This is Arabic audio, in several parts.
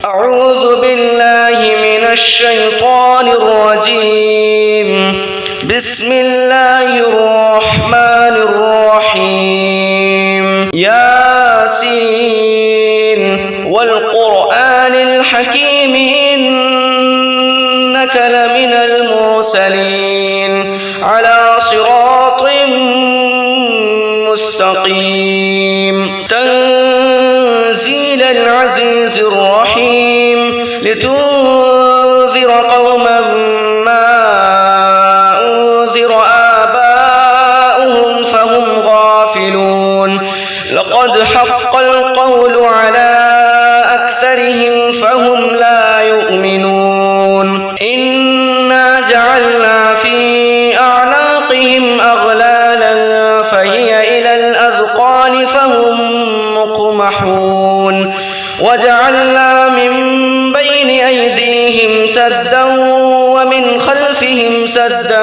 أعوذ بالله من الشيطان الرجيم. بسم الله الرحمن الرحيم. ياسين والقرآن الحكيم إنك لمن المرسلين على صراط مستقيم. تنزيل العزيز الرحيم لتنذر قوما ما أنذر آباؤهم فهم غافلون. لقد حق القول على أكثرهم فهم لا يؤمنون. إنا جعلنا في أعناقهم أغلالا فهي إلى الأذقان فهم مقمحون. وجعلنا من بين أيديهم سدا ومن خلفهم سدا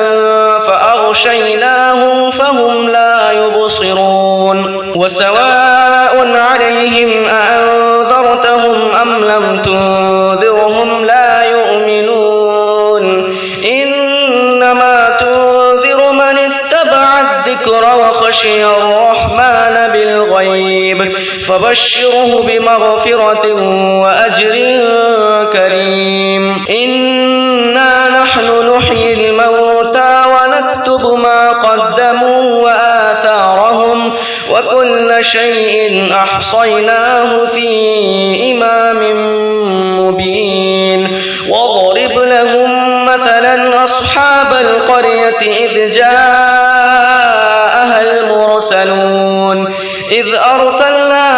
فأغشيناهم فهم لا يبصرون. وسواء عليهم أأنذرتهم أم لم تنذرهم لا يؤمنون. إنما تنذر من اتبع الذكر وخشي الرحمن بالغيب فبشره بمغفرة وأجر كريم. إنا نحن نحيي الموتى ونكتب ما قدموا وآثارهم وكل شيء أحصيناه في إمام مبين. واضرب لهم مثلا أصحاب القرية إذ جاءها المرسلون إذ أرسلنا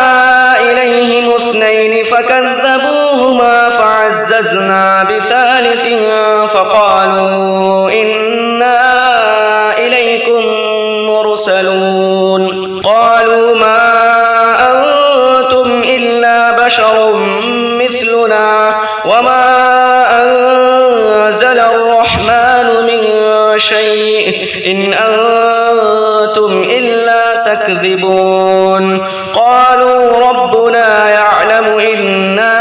إليهم اثنين فكذبوهما فعززنا بثالث فقالوا إنا إليكم مرسلون. قالوا ما أنتم إلا بشر مثلنا وما أنزل الرحمن من شيء إن أنتم إلا تكذبون. قالوا ربنا يعلم إنا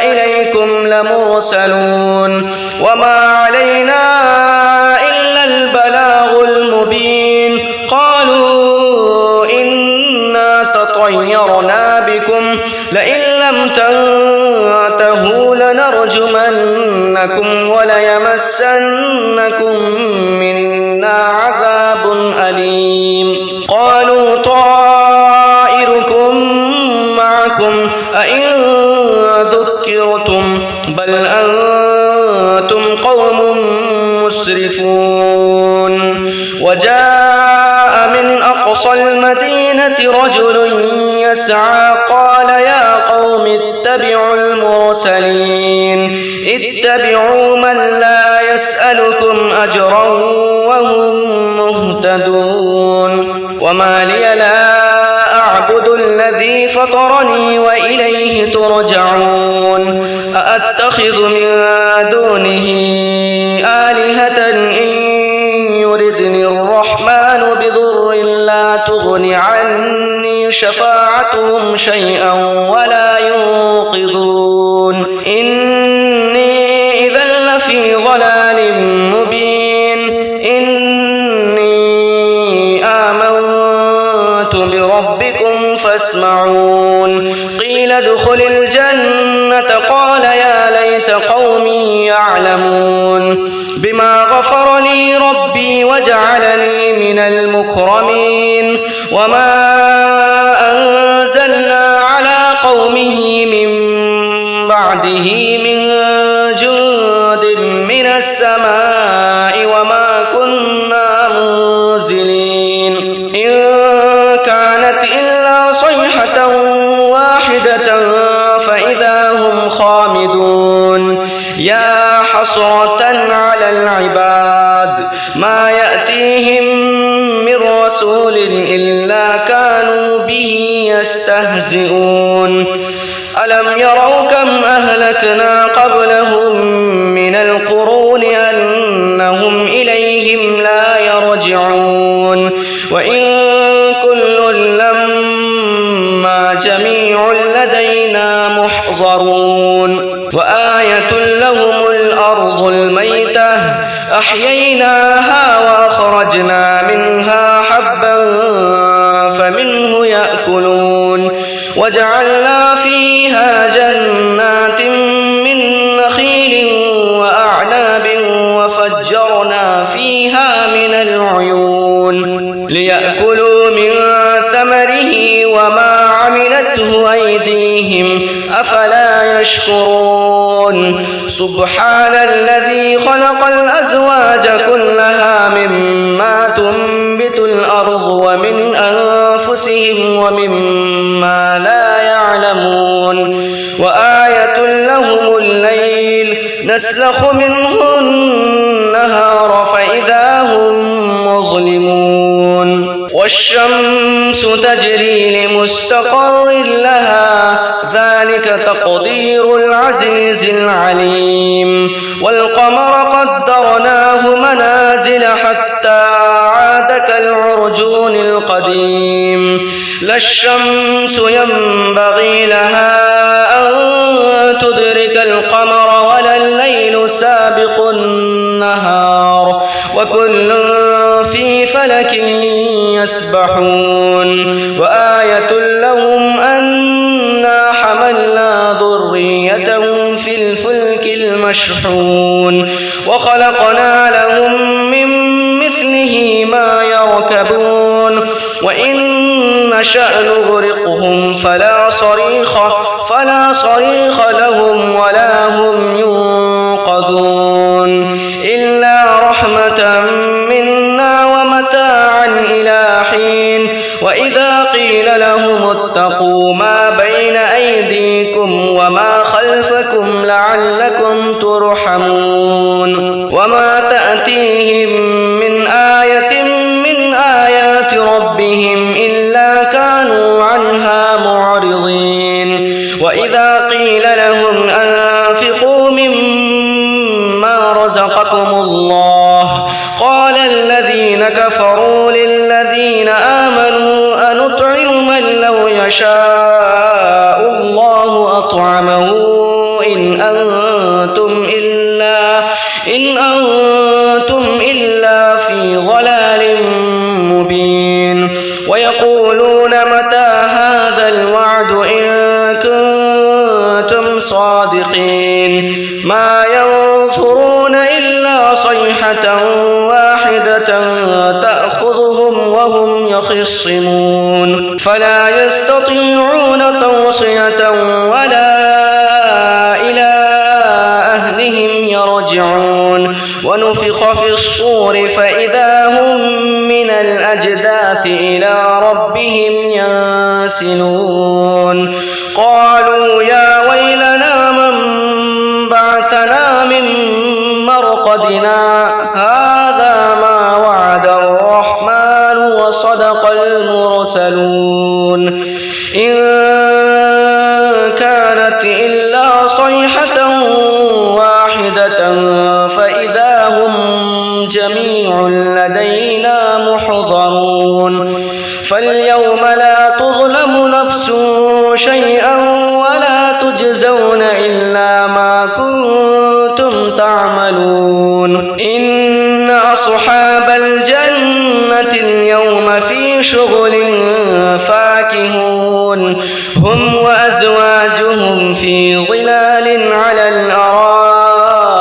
إليكم لمرسلون وما علينا إلا البلاغ المبين. قالوا إنا تطيرنا بكم لئن لم تنتهوا لنرجمنكم وليمسنكم منا عذاب أليم. قالوا طائركم معكم أئن ذكرتم بل أنتم قوم مسرفون. وجاء من أقصى المدينة رجل يسعى قال يا قوم اتبعوا المرسلين اتبعوا من لا يسألكم أجرا وهم مهتدون. وما لي لا أعبد الذي فطرني وإليه ترجعون. أأتخذ من دونه آلهة إن يردني الرحمن بضر لا تغن عني شفاعتهم شيئا ولا ينقذون. إني إذا لفي ضلال مبين. إني آمنت بربكم فاسمعون. قيل ادخل الجنة قال يا ليت قومي يعلمون بما غفر لي ربي وجعلني من المكرمين. وما أنزلنا على قومه من بعده من جند من السماء وما كنا منزلين. إن كانت إلا صيحة واحدة فإذا هم خامدون. يا حسرة على العباد ما يأتيهم من رسول إلا كانوا به يستهزئون. ألم يروا كم أهلكنا قبلهم من القرون أنهم إليهم لا يرجعون. وإن كل لما جميع لدينا محضرون. وآية لهم الأرض الميتة أحييناها وأخرجنا منها حبا فمنه يأكلون وجعلنا فيها جنات من نخيل وأعناب وفجرنا فيها من العيون ليأكلوا من ثمره وما عملته أيديهم أفلا يشكرون سبحان الذي خلق الأزواج كلها مما تنبت الأرض ومن أنفسهم ومما لا يعلمون وآية لهم الليل نسلخ منه النهار فإذا هم مظلمون والشمس تجري لمستقر لها ذلك تقدير العزيز العليم والقمر قدرناه منازل حتى عاد كالعرجون القديم لا الشمس ينبغي لها أن تدرك القمر ولا الليل سابق النهار وكل في فلك يسبحون وآية لهم أنا حملنا ذريتهم في الفلك المشحون وخلقنا لهم من مثله ما يركبون وإن نشأ نغرقهم فلا صريخ لهم ولا هم ينقذون إلا رحمة منا ومتاعا إلى حين وإذا قيل لهم اتقوا ما بين أيديكم وما خلفكم لعلكم ترحمون وما تأتيهم من آية من آيات ربهم إلا كانوا عنها معرضين وإذا قيل لهم أنفقوا مما رزقكم الله قال الذين كفروا للذين آمنوا أنطعم من لو يشاء الله أطعمه إن أنتم إلا في ضلال مبين ويقولون متى هذا الوعد إن كنتم صادقين ما ينظرون إلا صيحة واحدة تأخذهم وهم يخصمون فلا يستطيعون توصية ولا إلى أهلهم يرجعون ونفخ في الصور فإذا هم من الأجداث إلى ربهم ينسلون قالوا يا ويلنا من بعثنا من مرقدنا هذا ما وعد الرحمن وصدق المرسلون إن كانت إلا صيحة واحدة فإذا هم جميع لدينا محضرون فاليوم لا تظلم نفس شيئا ولا تجزون إلا ما كنتم تعملون إن أصحاب الجنة اليوم في شغل فاكهون هم وأزواجهم في ظلال على الأرائك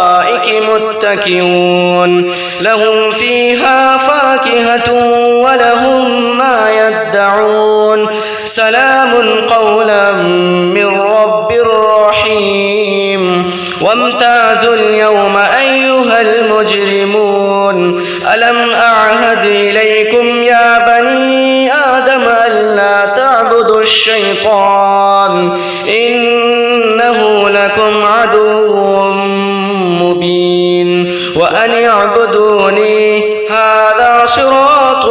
متكئون لهم فيها فاكهة ولهم ما يدعون سلام قولا من رب رحيم وامتازوا اليوم أيها المجرمون ألم أعهد إليكم يا بني آدم ألا تعبدوا الشيطان إنه لكم عدو مبين وأن اعبدوني هذا صراط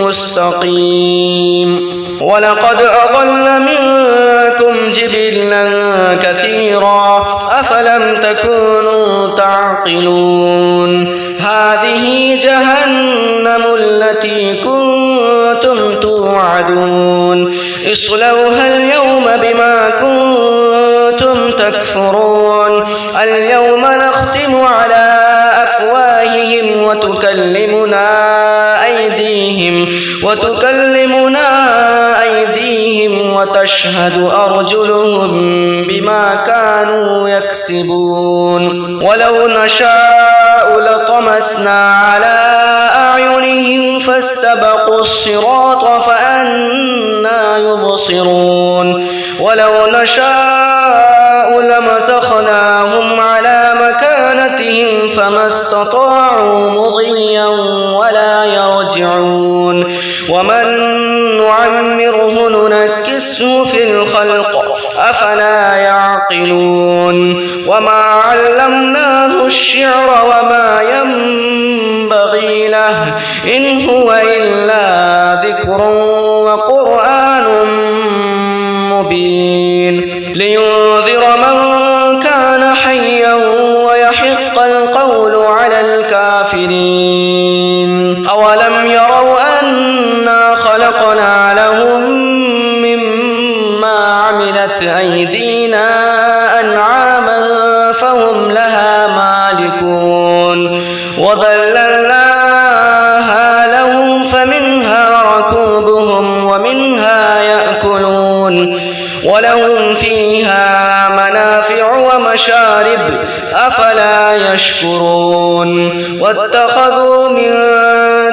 مستقيم ولقد أضل منكم جبلا كثيرا أفلم تكونوا تعقلون هذه جهنم التي كنتم توعدون اصلوها اليوم بما كنتم تكفرون اليوم نختم على أفواههم وتكلمنا أيديهم وتشهد أرجلهم بما كانوا يكسبون ولو نشاء لطمسنا على أعينهم فاستبقوا الصراط فأنى يبصرون ولو نشاء لمسخناهم على مكانتهم فما استطاعوا مضيا ولا يرجعون ومن نعمره ننكسه في الخلق أفلا يعقلون وما علمناه الشعر وما ينبغي له إن هو إلا ذكر وقرآن مبين لينذر من كان حيا ويحق القول على الكافرين أولم يروا أنا خلقنا لهم مما عملت أيدينا أنعاما فهم لها مالكون وذللناها لهم فمنها ركوبهم ومنها يأكلون ولهم فيها منافع ومشارب أفلا يشكرون واتخذوا من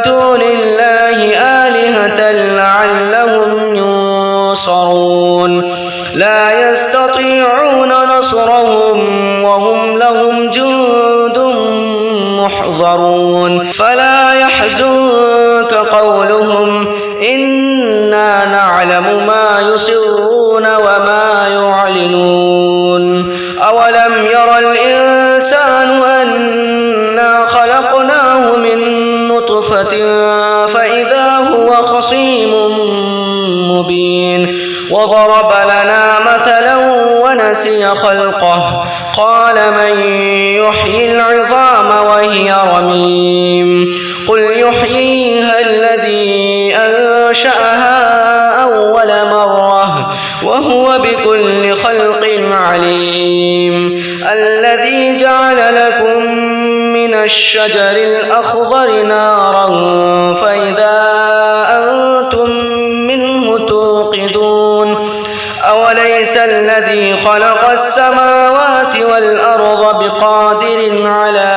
دون الله آلهة لعلهم ينصرون لا يستطيعون نصرهم وهم لهم جند محضرون فلا يحزنك قولهم إنا نعلم ما يسرون وما يعلنون أولم ير الإنسان أنا خلقناه من نطفة فإذا هو خصيم مبين وضرب لنا مثلا ونسي خلقه قال من يحيي العظام وهي رميم قل يحييها الذي أنشأها أول مرة وهو بكل خلق عليم الذي جعل لكم من الشجر الأخضر نارا فإذا أنتم منه توقدون أوليس الذي خلق السماوات والأرض بقادر على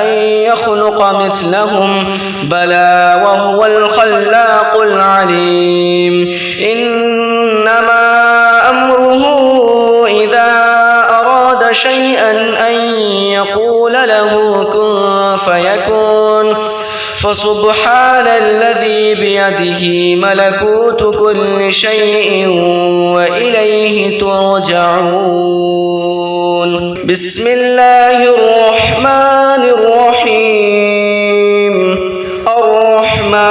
أن يخلق مثلهم بلى وهو الخلاق العليم إنما أمره إذا أراد شيئا أن يقول له كن فيكون فسبحان الذي بيده ملكوت كل شيء وإليه ترجعون بسم الله الرحمن الرحيم الرحمن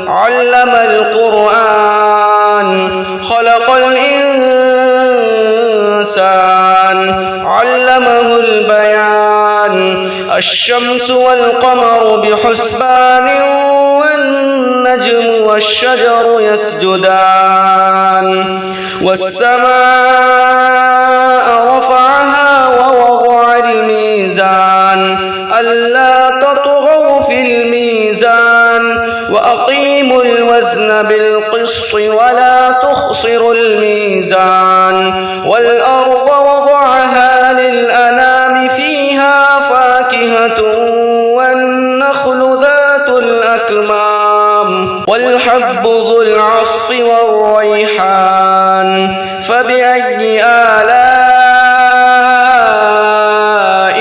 علم القرآن خلق الإنسان علمه البيان الشمس والقمر بحسبان والنجم والشجر يسجدان والسماء رفعها ووضع الميزان ألا تطغوا في الميزان وأقيموا الوزن بالقسط ولا تخسروا الميزان والأرض وضعها للأنام فيها فاكهة والنخل ذات الأكمام والحب ذو العصف والريحان فبأي آلاء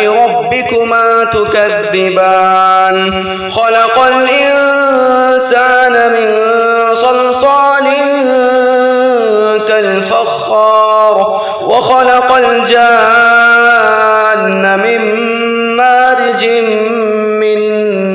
ربكما تكذبان خلق الإنسان من صلصال كالفخار وخلق الجان من مارج من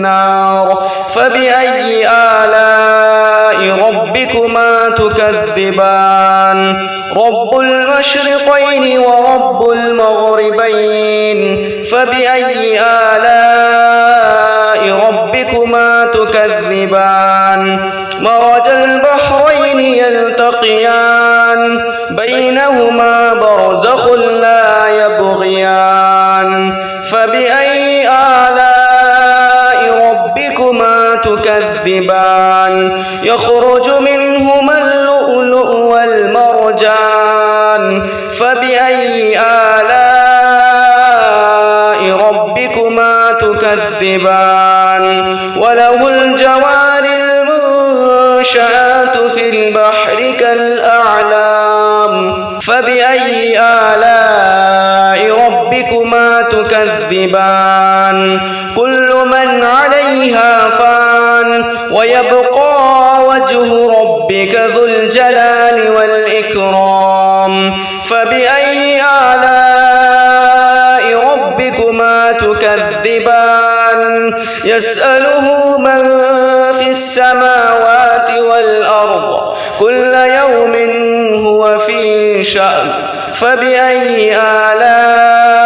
نار فبأي آلاء ربكما تكذبان رب المشرقين ورب المغربين فبأي آلاء ربكما تكذبان مرج البحرين يلتقيان بينهما تكذبان وله الجوار المنشآت في البحر كالأعلام فبأي آلاء ربكما تكذبان كل من عليها فان ويبقى وجه ربك ذو الجلال والإكرام فبأي آلاء ربكما تكذبان يسأله من في السماوات والأرض كل يوم هو في شأن فبأي آلاء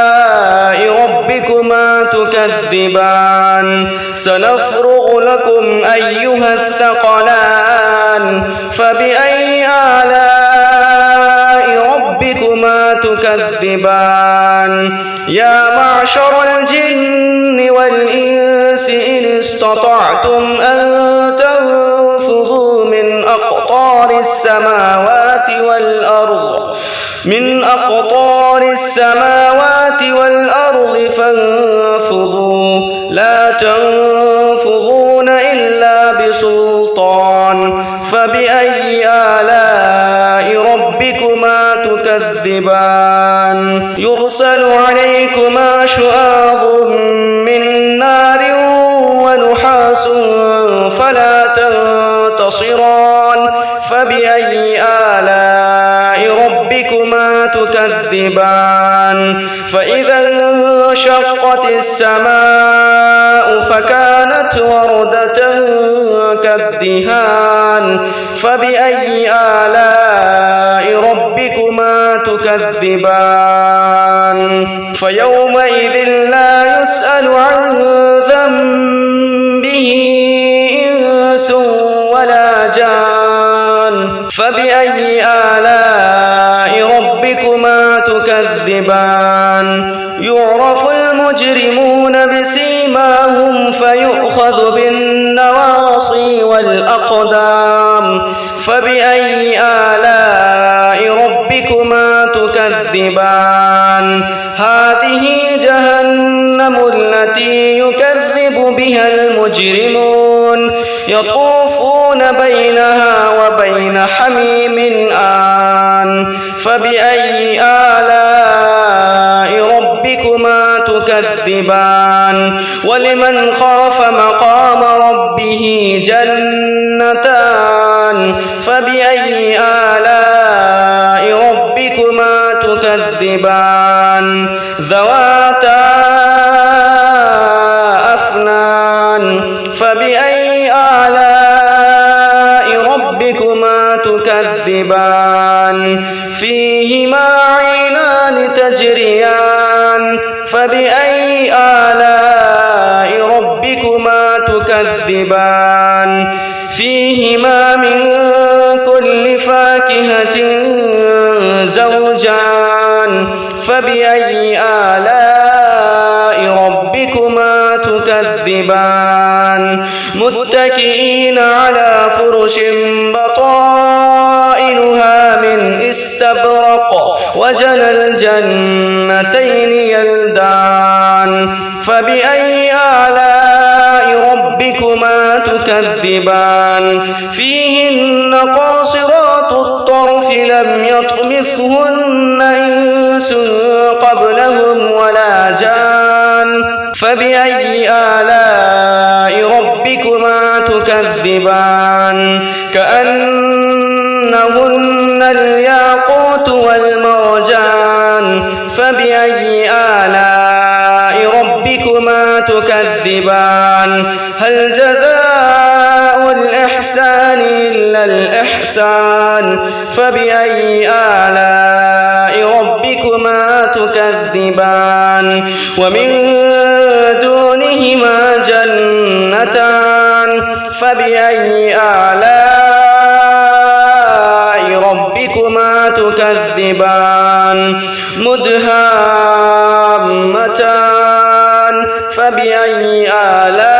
ربكما تكذبان سنفرغ لكم أيها الثقلان فبأي آلاء ربكما تكذبان يا معشر الجن والإنس إن استطعتم أن تنفذوا من أقطار السماوات والأرض فانفذوا لا تنفذون إلا بسلطان فبأي آلاء ربكما تكذبان يرسل عليكما شواظ من نار ونحاس فلا تنتصران فبأي آلاء ربكما تكذبان فإذا انشقت السماء فكانت وردة كالدهان فبأي آلاء ربكما تكذبان فيومئذ لا يسأل عن ذنبه إنس ولا جان فبأي آلاء ربكما تكذبان يعرف المجرمون بسيماهم فيؤخذ بالنواصي والأقدام فبأي آلاء ربكما تكذبان هذه جهنم التي يكذب بها المجرمون يطوفون بينها وبين حميم آن فبأي آلاء ربكما تكذبان ولمن خاف مقام ربه جنتان فبأي آلاء ربكما تكذبان ذواتا أفنان فبأي آلاء ربكما تكذبان فيهما عينان تجريان فبأي آلاء ربكما تكذبان فيهما من كل فاكهة زوجان فبأي آلاء ربكما تكذبان متكئين على فرش بطائنها من استبرق وجنى الجنتين يلدان فبأي آلاء ربكما تكذبان فيهن قاصرات الطرف لم يطمثهن إنس قبلهم ولا جان فبأي آلاء ربكما تكذبان كأنهن الياقوت والمرجان فبأي آلاء ربكما تكذبان هل جزاء الإحسان إلا الإحسان فبأي آلاء ربكما تكذبان ومن دونهما جنتان فبأي آلاء ربكما تكذبان مدهامتان فبأي آلاء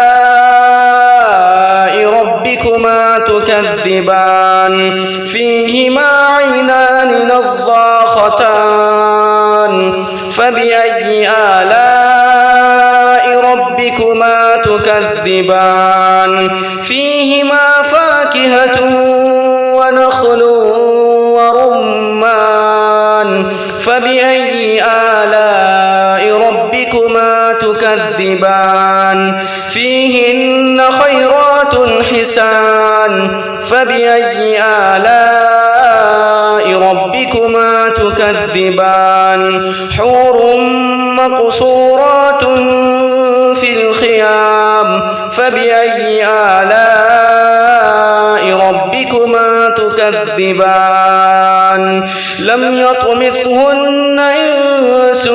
ربكما تكذبان فيهما عينان نضاختان فبأي آلاء ربكما تكذبان فيهما فاكهة ونخل ورمان فبأي آلاء ربكما تكذبان فيهن خيرات حسان فبأي آلاء ربكما تكذبان حور مقصورات في الخيام فبأي آلاء ربكما تكذبان لم يطمثهن إنس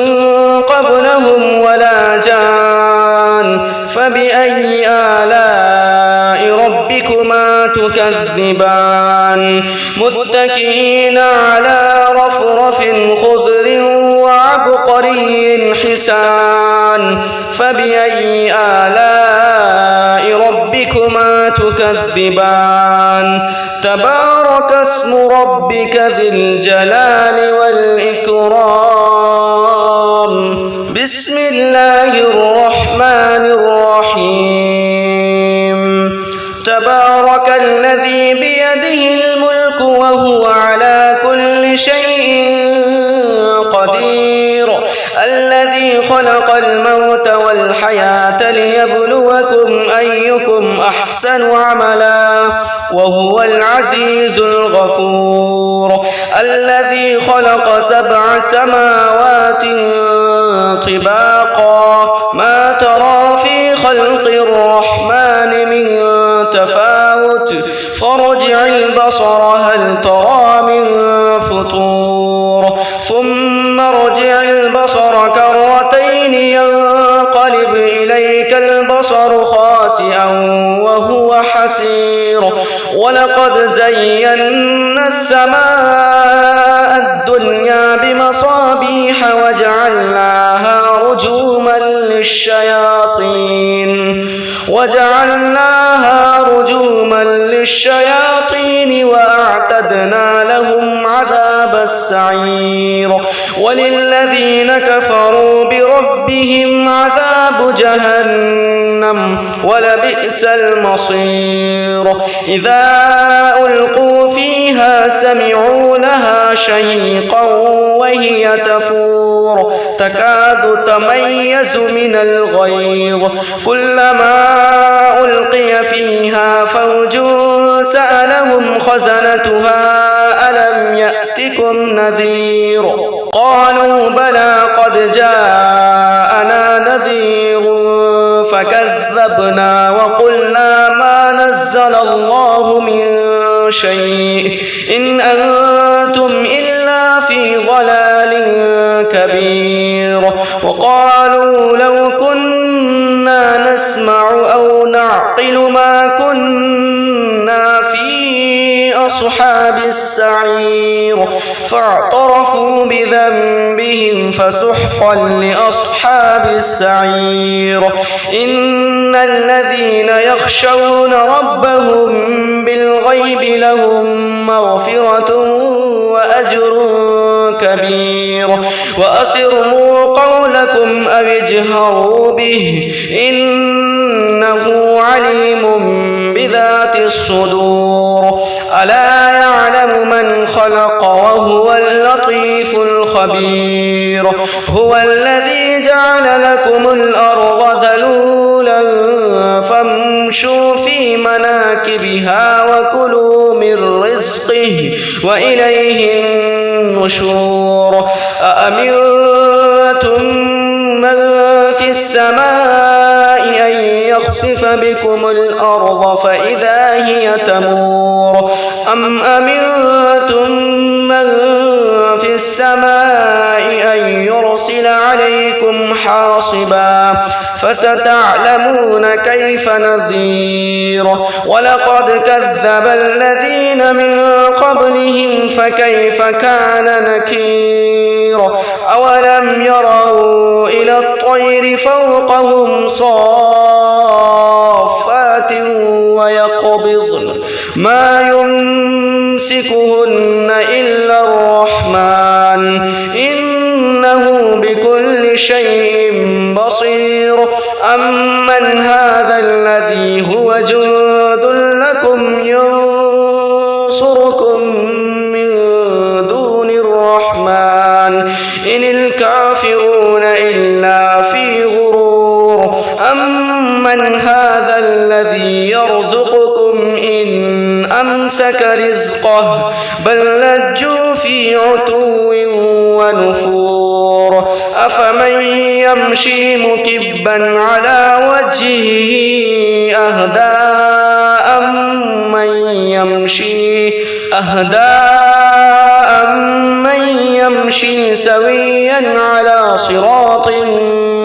قبلهم ولا جان فبأي آلاء ربكما تكذبان متكئين على رفرف خضر وعبقري حسان فبأي آلاء ربكما تكذبان تبارك اسم ربك ذي الجلال والإكرام بسم الله الرحمن الرحيم تبارك الذي بيده الملك وهو على كل شيء قدير الذي خلق الموت والحياة ليبلوكم أيكم أحسن عملا وهو العزيز الغفور الذي خلق 7 سماوات طباقا ما ترى في خلق الرحمن من تفاوت فارجع البصر هل ترى من فطور ثم ارجع البصر كرتين ينقلب إليك البصر خاسئا وهو حسير ولقد زينا السماء الدنيا بمصابيح وجعلناها رجوما للشياطين وأعتدنا لهم عذاب السعير وللذين كفروا بربهم عذاب جهنم ولبئس المصير إذا ألقوا فيها سمعوا لها شهيقا وهي تفور تكاد تميز من الغيظ كلما ألقي فيها فوج سألهم خزنتها ألم يأتكم نذير قالوا بلى قد جاءنا نذير فكذبنا وقلنا ما نزل الله من شيء إن أنتم إلا في ضلال كبير وقالوا لو كنا نسمع أو نعقل ما كنا في أصحاب السعير فاعترفوا بذنبهم فسحقا لأصحاب السعير إن الذين يخشون ربهم بالغيب لهم مغفرة وأجر كبير وأسروا قولكم أو اجهروا به إنه عليم بذات الصدور ألا يعلم من خلق وهو اللطيف الخبير هو الذي جعل لكم الأرض ذلولا فامشوا في مناكبها وكلوا من رزقه وإليه النشور أأمنتم من في السماء أن يخسف بكم الأرض فإذا هي تمور أم أمنتم من في السماء أن يرسل عليكم حاصبا فستعلمون كيف نذير ولقد كذب الذين من قبلهم فكيف كان نكير أولم يروا إلى الطير فوقهم صافات ويقبضن ما يمسكهن إلا الرحمن بكل شيء بصير أمن هذا الذي هو جند لكم ينصركم من دون الرحمن إن الكافرون إلا في غرور أمن هذا الذي يرزقكم إن أمسك رزقه بل لجوا في عتو ونفور أفمن يمشي مكبا على وجهه أهدى أمن يمشي سويا على صراط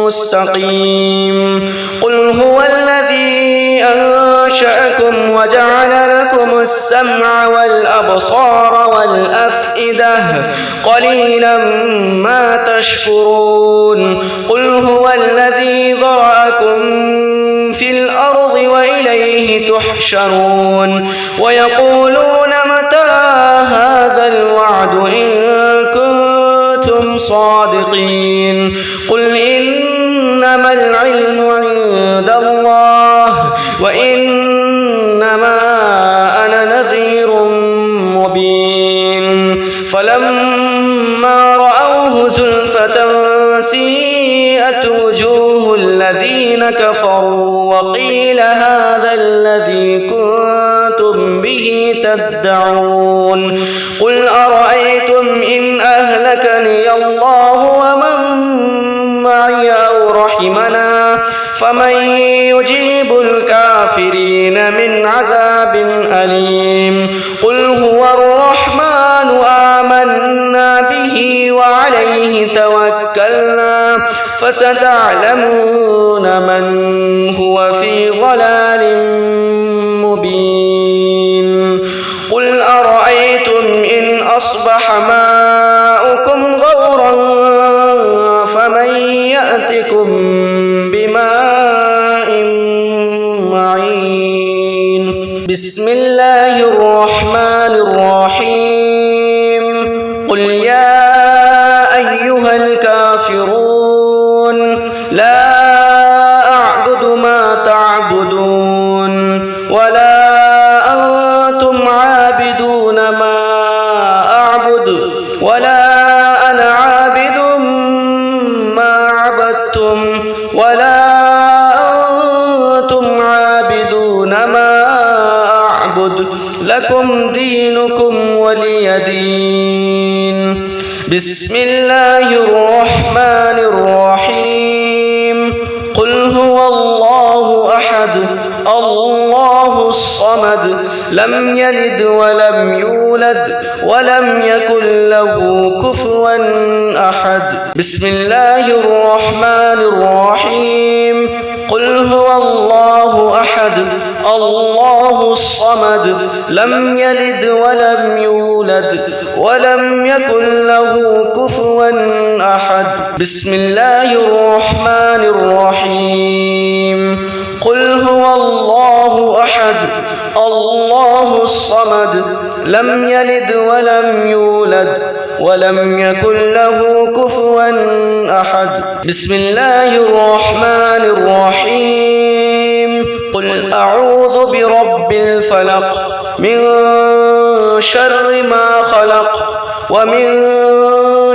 مستقيم قل هو الذي أنشأكم وجعل لكم السمع والأبصار والأفئدة قليلا ما تشكرون قل هو الذي ذرأكم في الأرض وإليه تحشرون ويقولون متى هذا الوعد إن كنتم صادقين قل إنما العلم عند الله وإنما أنا نذير مبين فلما رأوه زلفة سيئت وجوه الذين كفروا وقيل هذا الذي كنتم به تدعون قل أرأيتم إن أهلكني الله ومن معي أو رحمنا فمن يجيب الكافرين من عذاب أليم قل هو الرحمن آمنا به وعليه توكلنا فستعلمون من هو في ضلال مبين قل أرأيتم إن أصبح ماؤكم غورا فمن يأتكم بماء معين بسم الله الرحمن الرحيم قل يا أيها الكافرون لا أعبد ما تعبدون ولا أنتم عابدون ما أعبد ولا أنا عابد ما عبدتم ولا أنتم عابدون ما أعبد لكم دينكم ولي دين بسم الله الرحمن الرحيم قل هو الله أحد الله الصمد لم يلد ولم يولد ولم يكن له كفوا أحد بسم الله الرحمن الرحيم قل هو الله أحد الله الصمد لم يلد ولم يولد ولم يكن له كفوا أحد بسم الله الرحمن الرحيم قل هو الله أحد الله الصمد لم يلد ولم يولد ولم يكن له كفوا أحد بسم الله الرحمن الرحيم قل أعوذ برب الفلق من شر ما خلق ومن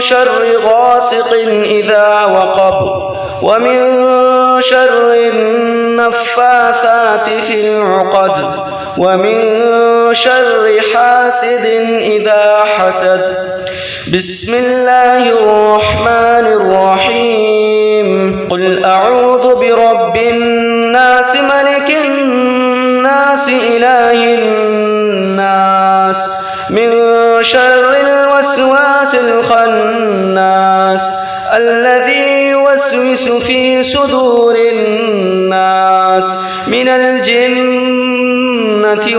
شر غاسق إذا وقب ومن شر النفاثات في العقد ومن شر حاسد إذا حسد بسم الله الرحمن الرحيم قل أعوذ برب الناس ملك الناس إله الناس من شر الوسواس الخناس الذي يوسوس في صدور الناس من الجنة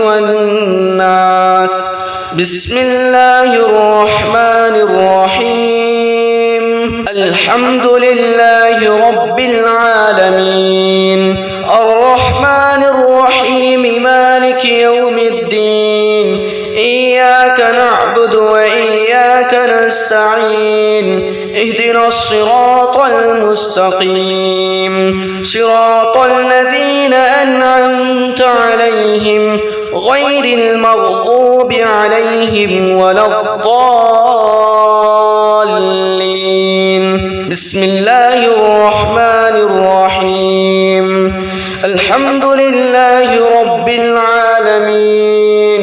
والناس بسم الله الرحمن الرحيم الحمد لله رب العالمين الرحمن الرحيم مالك يوم الدين إياك نعبد وإياك نستعين اهدنا الصراط المستقيم صراط الذين أنعمت عليهم غير المغضوب عليهم ولا الضالين. بسم الله الرحمن الرحيم. الحمد لله رب العالمين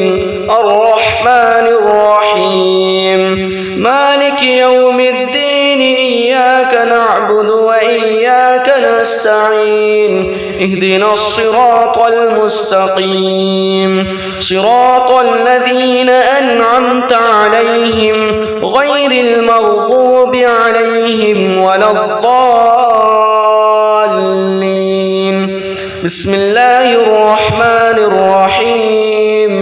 الرحمن الرحيم مالك يوم الدين إياك نعبد وإياك نستعين اهدنا الصراط المستقيم صراط الذين أنعمت عليهم غير المغضوب عليهم ولا الضالين. بسم الله الرحمن الرحيم.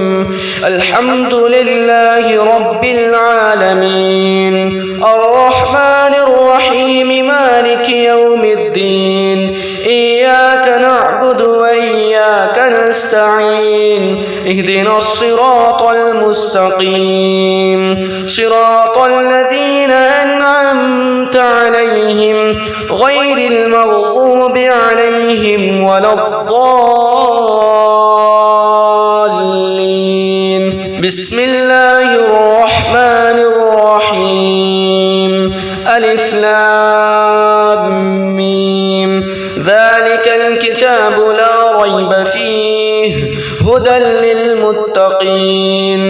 الحمد لله رب العالمين الرحمن الرحيم مالك يوم الدين إياك نعبد وإياك نستعين اهدنا الصراط المستقيم صراط الذين أنعمت عليهم غير المغضوب عليهم ولا الضالين. بسم الله الرحمن الرحيم. ألف لام ميم. ذلك الكتاب لا ريب فيه هدى للمتقين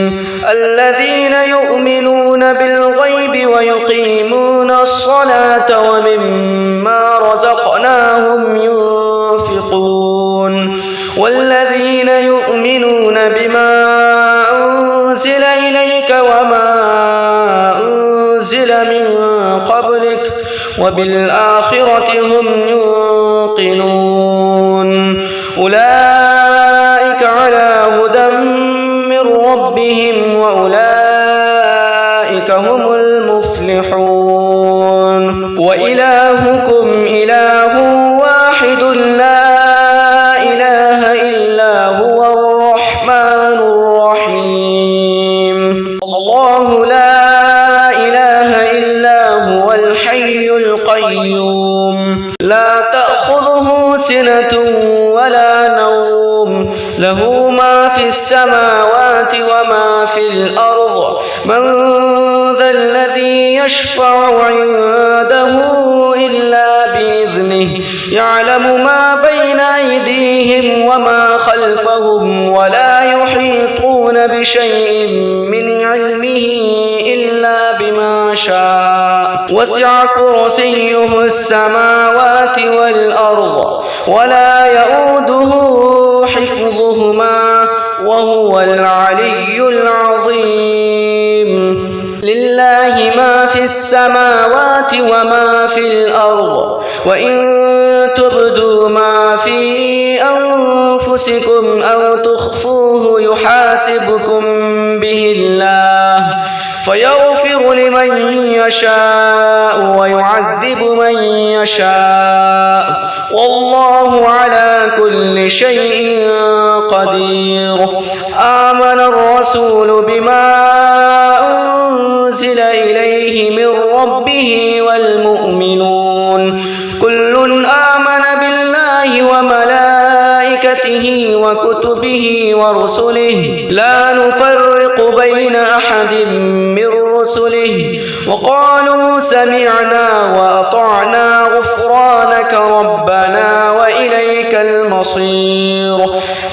الذين يؤمنون بالغيب ويقيمون الصلاة ومما رزقناهم ينفقون والذين يؤمنون بما أنزل إليك وما أنزل من قبلك وبالآخرة هم يوقنون أولئك على هدى من ربهم وأولئك هم المفلحون. وإلهكم إله واحد لا إله إلا هو الرحمن الرحيم. الله لا إله إلا هو الحي القيوم لا تأخذه سنة ولا نوم له ما في السماوات وما في الأرض من ذا الذي يشفع عنده إلا بإذنه يعلم ما بين أيديهم وما خلفهم ولا يحيطون بشيء من علمه إلا بما شاء وسع كرسيه السماوات والأرض ولا يؤوده حفظهما وهو العلي العظيم. لله ما في السماوات وما في الأرض وإن تبدوا ما في أنفسكم أو تخفوه يحاسبكم به الله فيغفر لمن يشاء ويعذب من يشاء والله على كل شيء قدير. آمن الرسول بما أنزل إليه من ربه والمؤمنون كل آمن بالله وملائكته وكتبه ورسله لا نفرق بين أحد من رسله وقالوا سمعنا وأطعنا غفرانك ربنا وإليك المصير.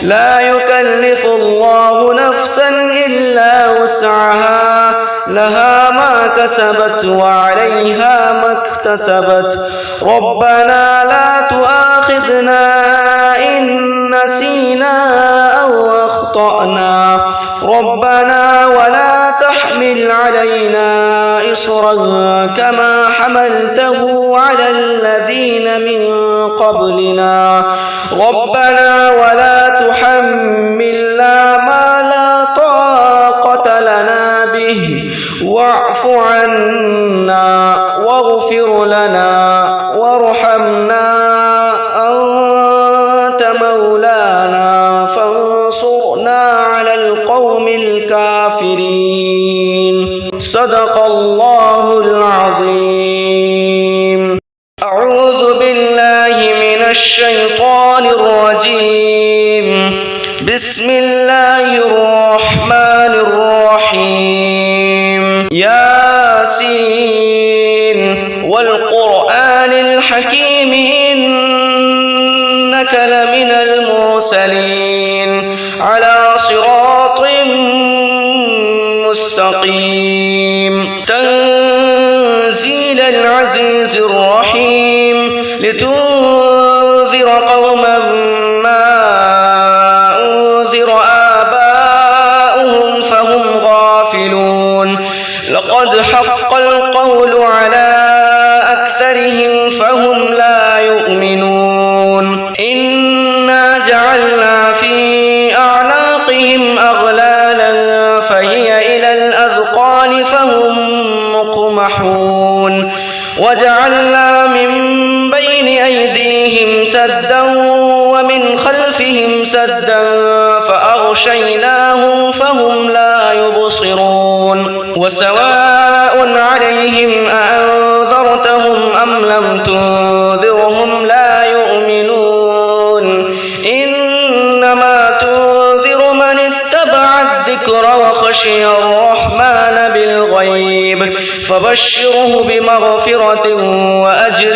لا يكلف الله نفسا إلا وسعها لها ما كسبت وعليها ما اكتسبت ربنا لا تؤاخذنا إن نسينا أو أخطأنا ربنا ولا تحمل علينا إصرا كما حملته على الذين من قبلنا ربنا ولا تحملنا ما لا طاقة لنا به واعف عنا واغفر لنا وارحمنا أنت مولانا فانصرنا على القوم الكافرين. صدق الله العظيم. الشيطان الرجيم. بسم الله الرحمن الرحيم. ياسين والقرآن الحكيم إنك لمن المرسلين على صراط مستقيم. تنزيل العزيز الرحيم لتنذر قوما ما أنذر آباؤهم فهم غافلون. لقد حق القول على أكثرهم فهم لا يؤمنون. إنا جعلنا في أعناقهم أغلالا فهي إلى الأذقان فهم مقمحون. وجعلنا من بين أيديهم سدا ومن خلفهم سدا فأغشيناهم فهم لا يبصرون. وسواء عليهم أأنذرتهم أم لم تنذرهم لا يؤمنون. إنما تنذر من اتبع الذكر وخشي الرحمن بالغيب فبشره بمغفرة وأجر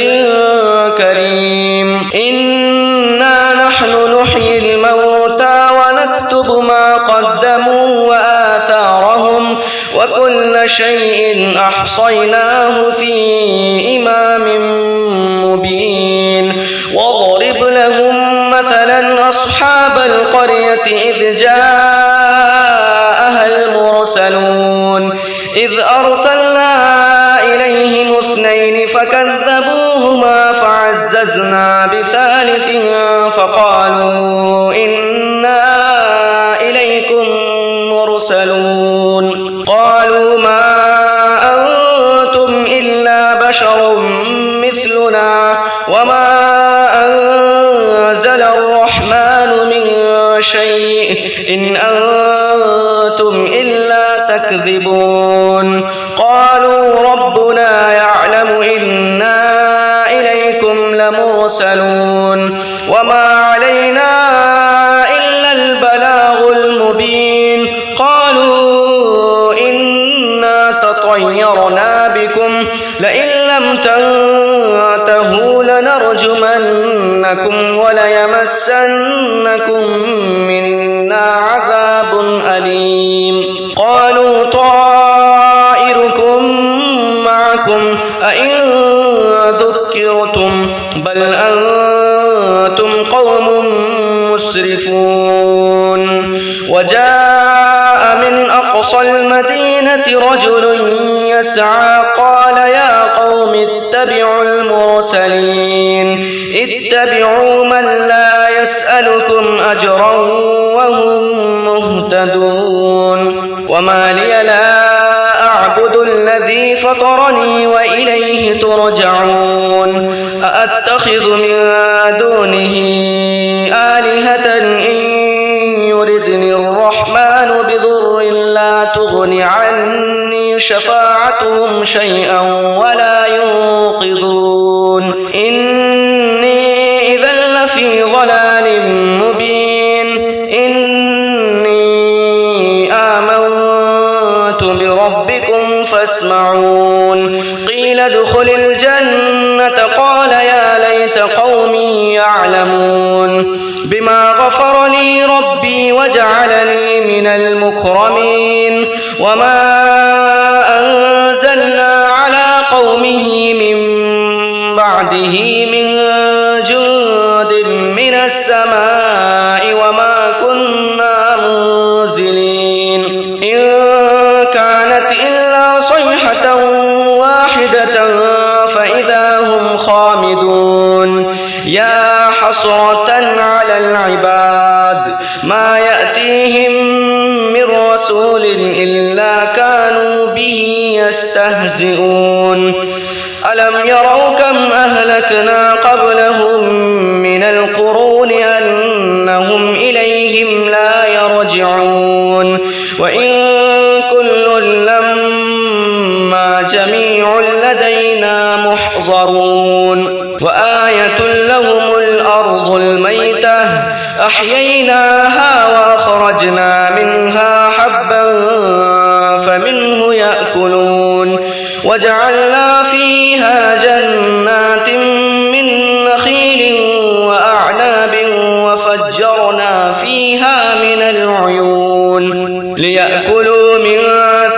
كريم. إنا نحن نحيي الموتى ونكتب ما قدموا وآثارهم وكل شيء أحصيناه في إمام مبين. واضرب لهم مثلا أصحاب القرية إذ جاءها المرسلون إذ أرسلنا إليهم اثنين فكذبوهما فعززنا بثالث فقالوا إنا إليكم مرسلون. قالوا ما أنتم إلا بشر مثلنا وما أنزل الرحمن من شيء إن أنتم إلا تكذبون. قالوا ربنا يعلم إنا إليكم لمرسلون وما علينا إلا البلاغ المبين. قالوا إنا تطيرنا بكم لئن لم تنتهوا لنرجمنكم وليمسنكم منا عذاب أليم. قالوا طائركم معكم أئن ذكرتم بل أنتم قوم مسرفون. وجاء من أقصى المدينة رجل يسعى قال يا قوم اتبعوا المرسلين اتبعوا من لا يسألكم أجرا وهم مهتدون. وما لي لا أعبد الذي فطرني وإليه ترجعون. أأتخذ من دونه آلهة إن يردني الرحمن بضر لا تغن عني شفاعتهم شيئا ولا ينقذون. إني إذا لفي ضلال مبين. إني آمنت بربكم فاسمعون. قيل ادخل الجنة قال يا ليت قومي يعلمون. بما غفر لي ربي وجعلني من المكرمين. وما أنزلنا على قومه من بعده من جند من السماء وما كنا منزلين. إن كانت إلا صيحة واحدة فإذا هم خامدون. يا حسرة على العباد ما يأتيهم من رسول إلا كانوا به يستهزئون. ألم يروا كم أهلكنا قبلهم من القرون أنهم إليهم لا يرجعون. وإن كل لما جميع لدينا محضرون. وآية لهم الأرض الميتة أحييناها وأخرجنا منها حبا فمنه يأكلون وجعلنا فيها جنات من نخيل وأعناب وفجرنا فيها من العيون ليأكلوا من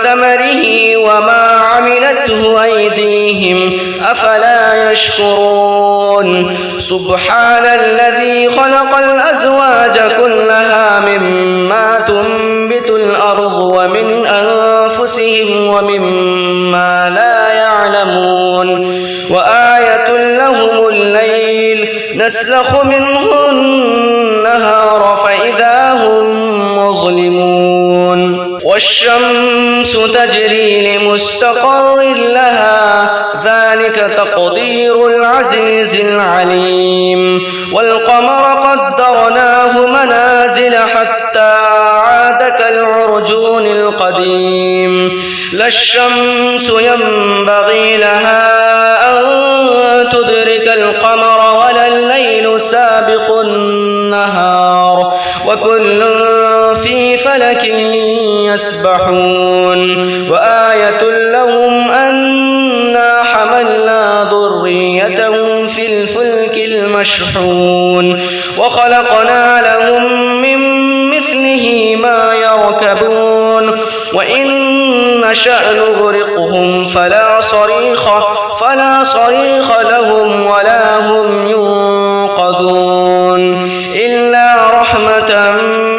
ثمره وما عملته أيديهم أفلا يشكرون سبحان الذي خلق الأزواج كلها مما تنبت الأرض ومن أنفسهم ومما لا يعلمون وآية لهم الليل نسلخ منه النهار فإذا هم مظلمون والشمس تجري لمستقر لها ذلك تقدير العزيز العليم والقمر قدرناه منازل حتى عاد كالعرجون القديم لا الشمس ينبغي لها أن تدرك القمر ولا الليل سابق النهار وكل في فلك يسبحون وآية لهم أنا حملنا ذريتهم في الفلك المشحون وخلقنا لهم من مثله ما يركبون وإن نشأ نغرقهم فلا صريخ لهم ولا هم ينقذون إلا رحمة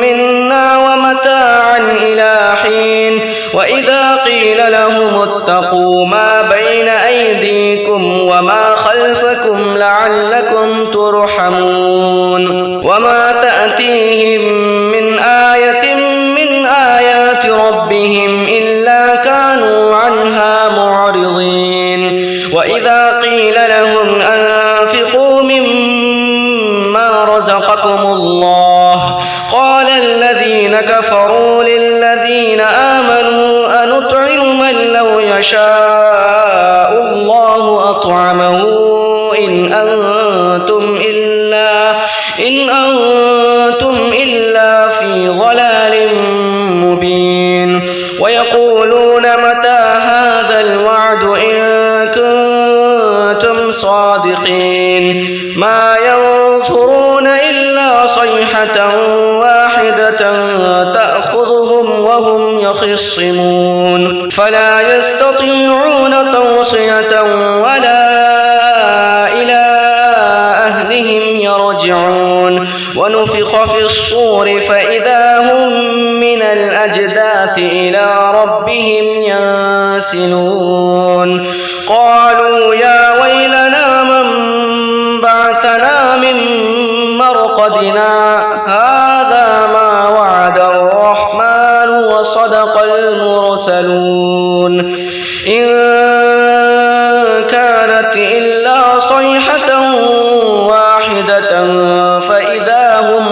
منا ومتاعا إلى حين وإذا قيل لهم اتقوا ما بين أيديكم وما خلفكم لعلكم ترحمون وما تأتيهم من آية من آيات ربهم إلا كانوا عنها معرضين وإذا قيل لهم أنفقوا مما رزقكم الله قال الذين كفروا للذين آمنوا أنطعم من لو يشاء الله أطعمه إن أنتم إلا في ضلال مبين ويقولون متى هذا الوعد إن كنتم صادقين ما ينظرون إلا صيحة واحدة تأخذهم وهم يخصمون فلا يستطيعون توصية ولا إلى أهلهم يرجعون ونفخ في الصور فإذا هم من الأجداث إلى ربهم ينسلون قالوا يا ويلنا من بعثنا من مرقدنا هذا ما وعد الرحمن وصدق المرسلون إن كانت إلا صيحة واحدة فإذا هم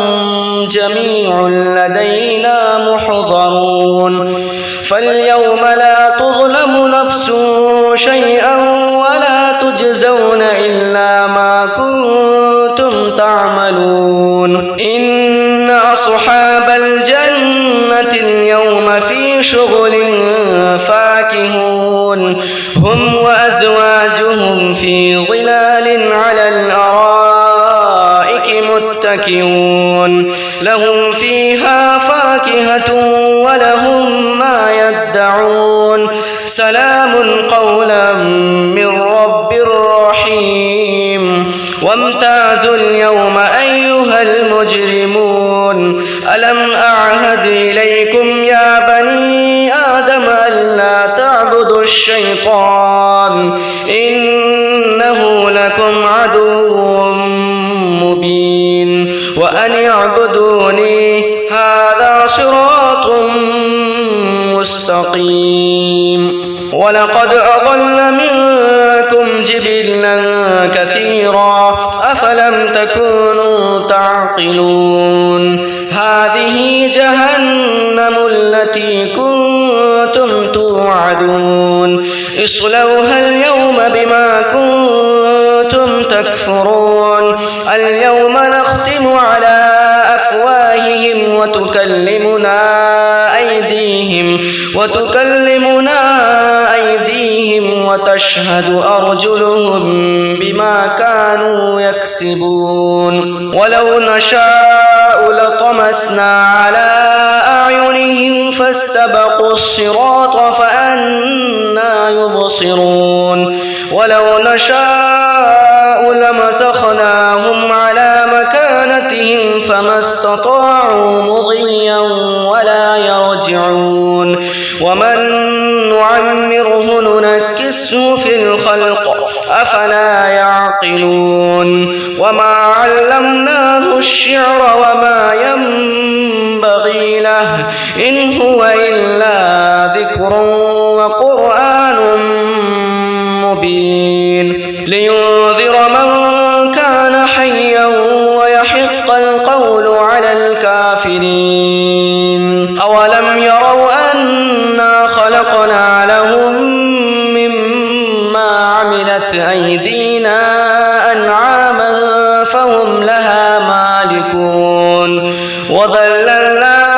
جميع لدينا محضرون فاليوم لا تظلم نفس شيئا ولا تجزون إلا ما كنتم تعملون إن أصحاب الجنة اليوم في شغل فاكهون هم وأزواجهم في ظلال على الأرائك متكئون لهم فيها فاكهة ولهم ما يدعون سلام قولا من رب رحيم وامتازوا اليوم أيها المجرمون ألم أعهد إليكم يا بني آدم ألا تعبدوا الشيطان إنه لكم عدو مبين وأن اعبدوني هذا صراط مستقيم ولقد أضل منكم جبلا كثيرا أفلم تكونوا تعقلون هذه جهنم التي كنتم توعدون اصلوها اليوم بما كنتم تكفرون اليوم نختم على أفواههم وتكلمنا أيديهم وتشهد أرجلهم بما كانوا يكسبون ولو نشاء لطمسنا على أعينهم فاستبقوا الصراط فأنى يبصرون ولو نشاء لمسخناهم على مكانتهم فما استطاعوا مضيا ولا يرجعون ومن نعمره ننكسه في الخلق أفلا يعقلون وما علمناه الشعر وما ينبغي له إن هو إلا ذكر وقرآن مبين لينذر من كان حيا ويحق القول على الكافرين أولم يروا أنا خلقنا لهم مما عملت أيدينا أنعاما فهم لها مالكون وذللناها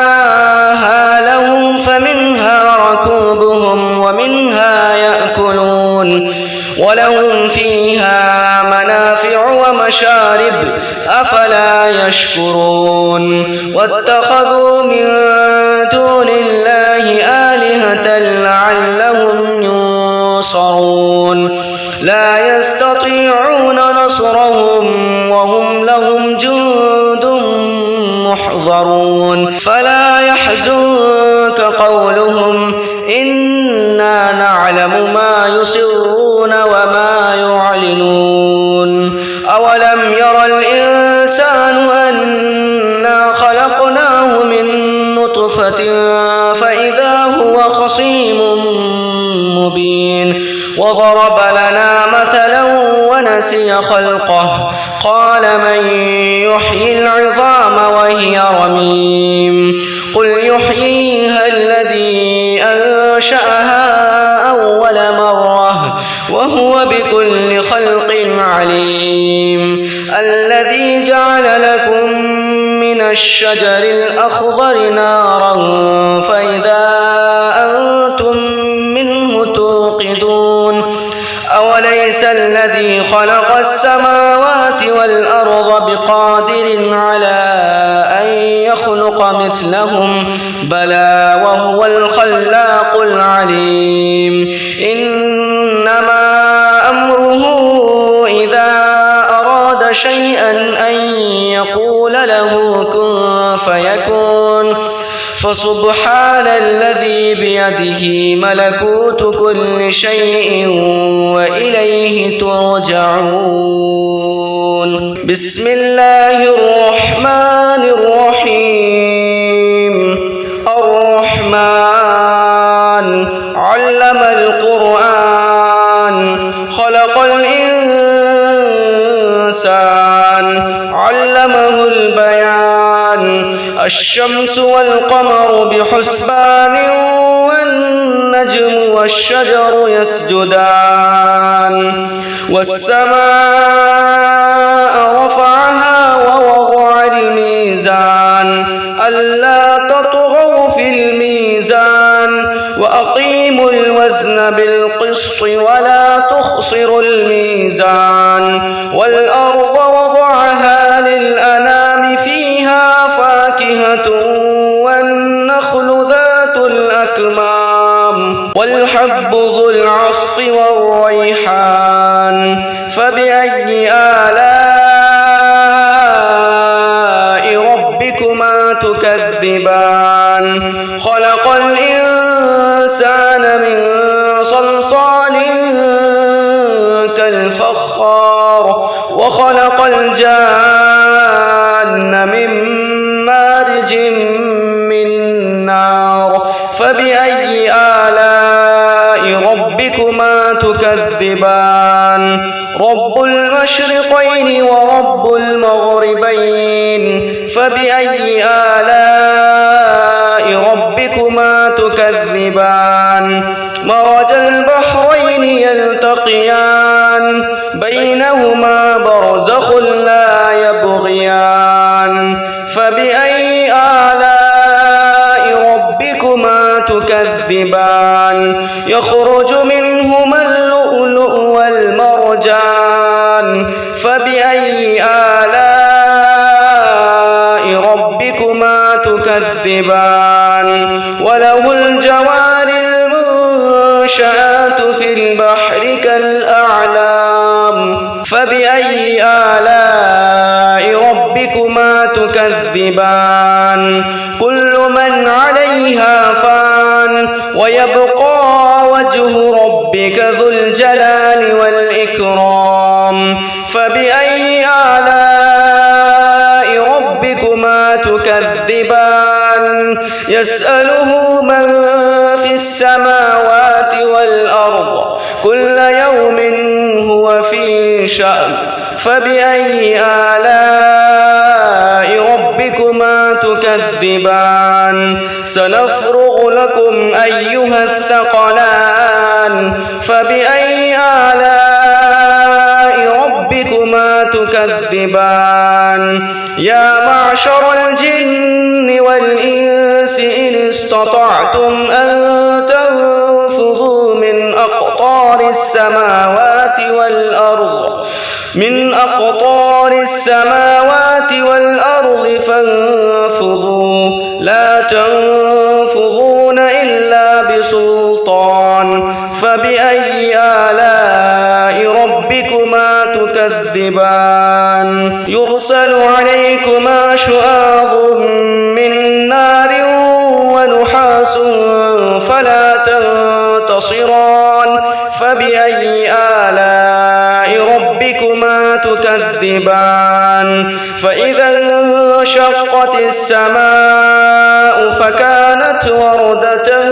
لهم فمنها ركوبهم ومنها يأكلون ولهم فيها منافع ومشارب أفلا يشكرون واتخذوا من دون الله آلهة لعلهم ينصرون لا يستطيعون نصرهم وهم لهم جند محضرون فلا يحزنك قولهم إنا نعلم ما يسرون وما يعلنون أولم ير الإنسان أنا خلقناه من نطفة فإذا هو خصيم مبين وضرب لنا مثلا ونسي خلقه قال من يحيي العظام وهي رميم قل يحييها الذي أنشأها أول مرة وهو بكل خلق عليم الذي جعل لكم من الشجر الأخضر نارا فإذا أنتم منه توقدون أوليس الذي خلق السماوات والأرض بقادر على أن يخلق مثلهم بلى وهو الخلاق العليم إنما أمره إذا أراد شيئا أن يقول له كن فيكون فسبحان الذي بيده ملكوت كل شيء وإليه ترجعون بسم الله الرحمن الرحيم الرحمن علم القرآن خلق الإنسان علمه البيان الشمس والقمر بحسبان والنجم والشجر يسجدان والسماء رفعها ووضع الميزان ألا تطغوا في الميزان وأقيموا الوزن بالقسط ولا تخسروا الميزان والأرض وضعها للأنام فيها فاكهة والنخل ذات الأكمام والحب ذو العصف والريحان فبأي آلاء ربكما تكذبان خلق الإنسان من صلصال كالفخار وخلق الجان من مارج من نار فبأي آلاء ربكما تكذبان رب المشرقين ورب المغربين فبأي آلاء ربكما تكذبان مرج البحرين يلتقيان بينهما برزخ لا يبغيان يخرج منهما اللؤلؤ والمرجان فبأي آلاء ربكما تكذبان وله الجوار المنشآت في البحر كالأعلام فبأي آلاء ربكما تكذبان كل من عليها فان ويبقى وجه ربك ذو الجلال والإكرام فبأي آلاء ربكما تكذبان يسأله من في السماوات والأرض كل يوم هو في شأن فبأي آلاء ربكما تكذبان سنفرغ لكم أيها الثقلان فبأي آلاء ربكما تكذبان يا معشر الجن والإنس إن استطعتم أن تنفذوا من أقطار السماوات والأرض فانفذوا لا تنفذون إلا بسلطان فبأي آلاء ربكما تكذبان يرسل عليكما شواظ من نار ونحاس فلا تنتصران فبأي آلاء ربكما تكذبان فإذا انشقت السماء فكانت وردة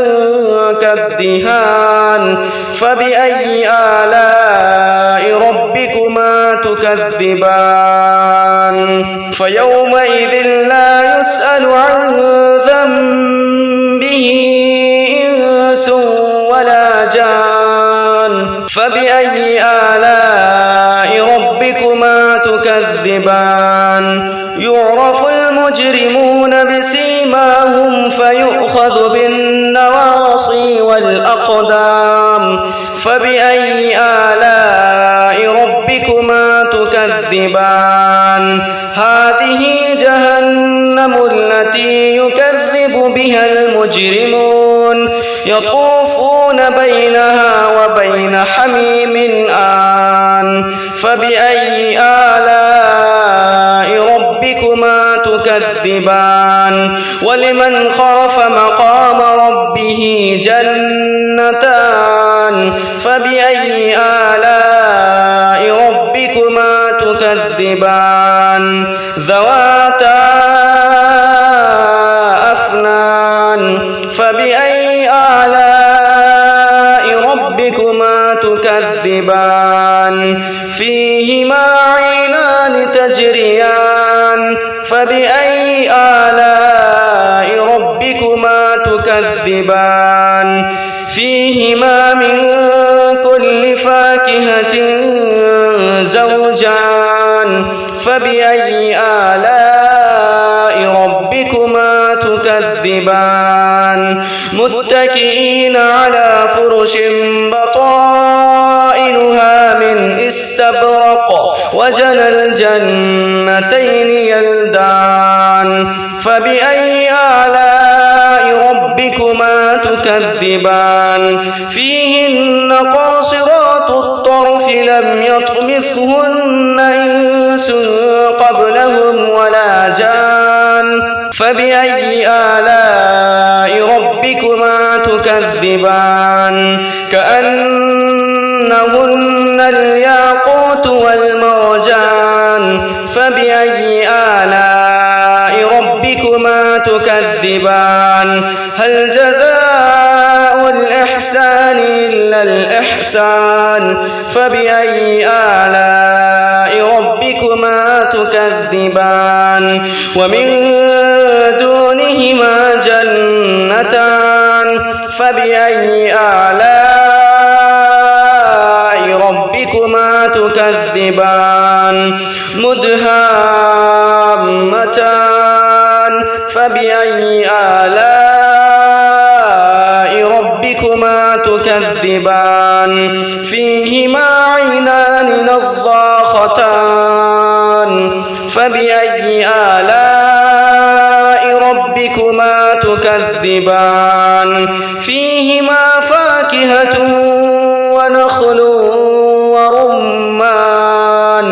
كالدهان فبأي آلاء ربكما تكذبان فيومئذ لا يسأل عن ذنبه إنس ولا جان فبأي آلاء ربكما تكذبان يعرف المجرمون بسيماهم فيؤخذ بالنواصي والأقدام فبأي آلاء ربكما تكذبان هذه جهنم التي يكذب بها المجرمون يطوفون بينها وبين حميم آن فبأي آلاء ربكما تكذبان ولمن خاف مقام ربه جنتان فبأي آلاء ربكما تكذبان ذواتا أفنان فبأي آلاء ربكما تكذبان فيهما عينان تجريان فبأي آلاء ربكما تكذبان فيهما من كل فاكهة زوجان فبأي آلاء ربكما تكذبان متكئين على فرش بطائنها من استبرق وجنى الجنتين يلدان فبأي آلاء ربكما تكذبان فيهن قاصرات الطرف لم يطمثهن إنس قبلهم ولا جان فبأي آلاء ربكما تكذبان كأنهن الياقوت والمرجان فبأي آلاء ربكما تكذبان هل جزاء الإحسان إلا الإحسان فبأي آلاء ربكما تكذبان ومن دونهما جنتان فبأي آلاء ربكما تكذبان مدهامتان فبأي آلاء ربكما تكذبان تكذبان فيهما عينان نضاختان فبأي آلاء ربكما تكذبان فيهما فاكهة ونخل ورمان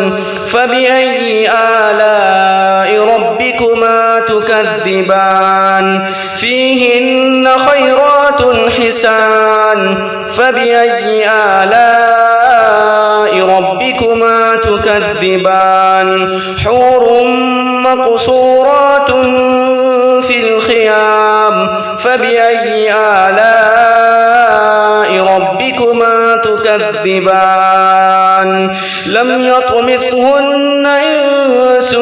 فبأي آلاء ربكما تكذبان فيهن خيرات حسان فبأي آلاء ربكما تكذبان حور مقصورات في الخيام فبأي آلاء ربكما تكذبان لم يطمثهن إنس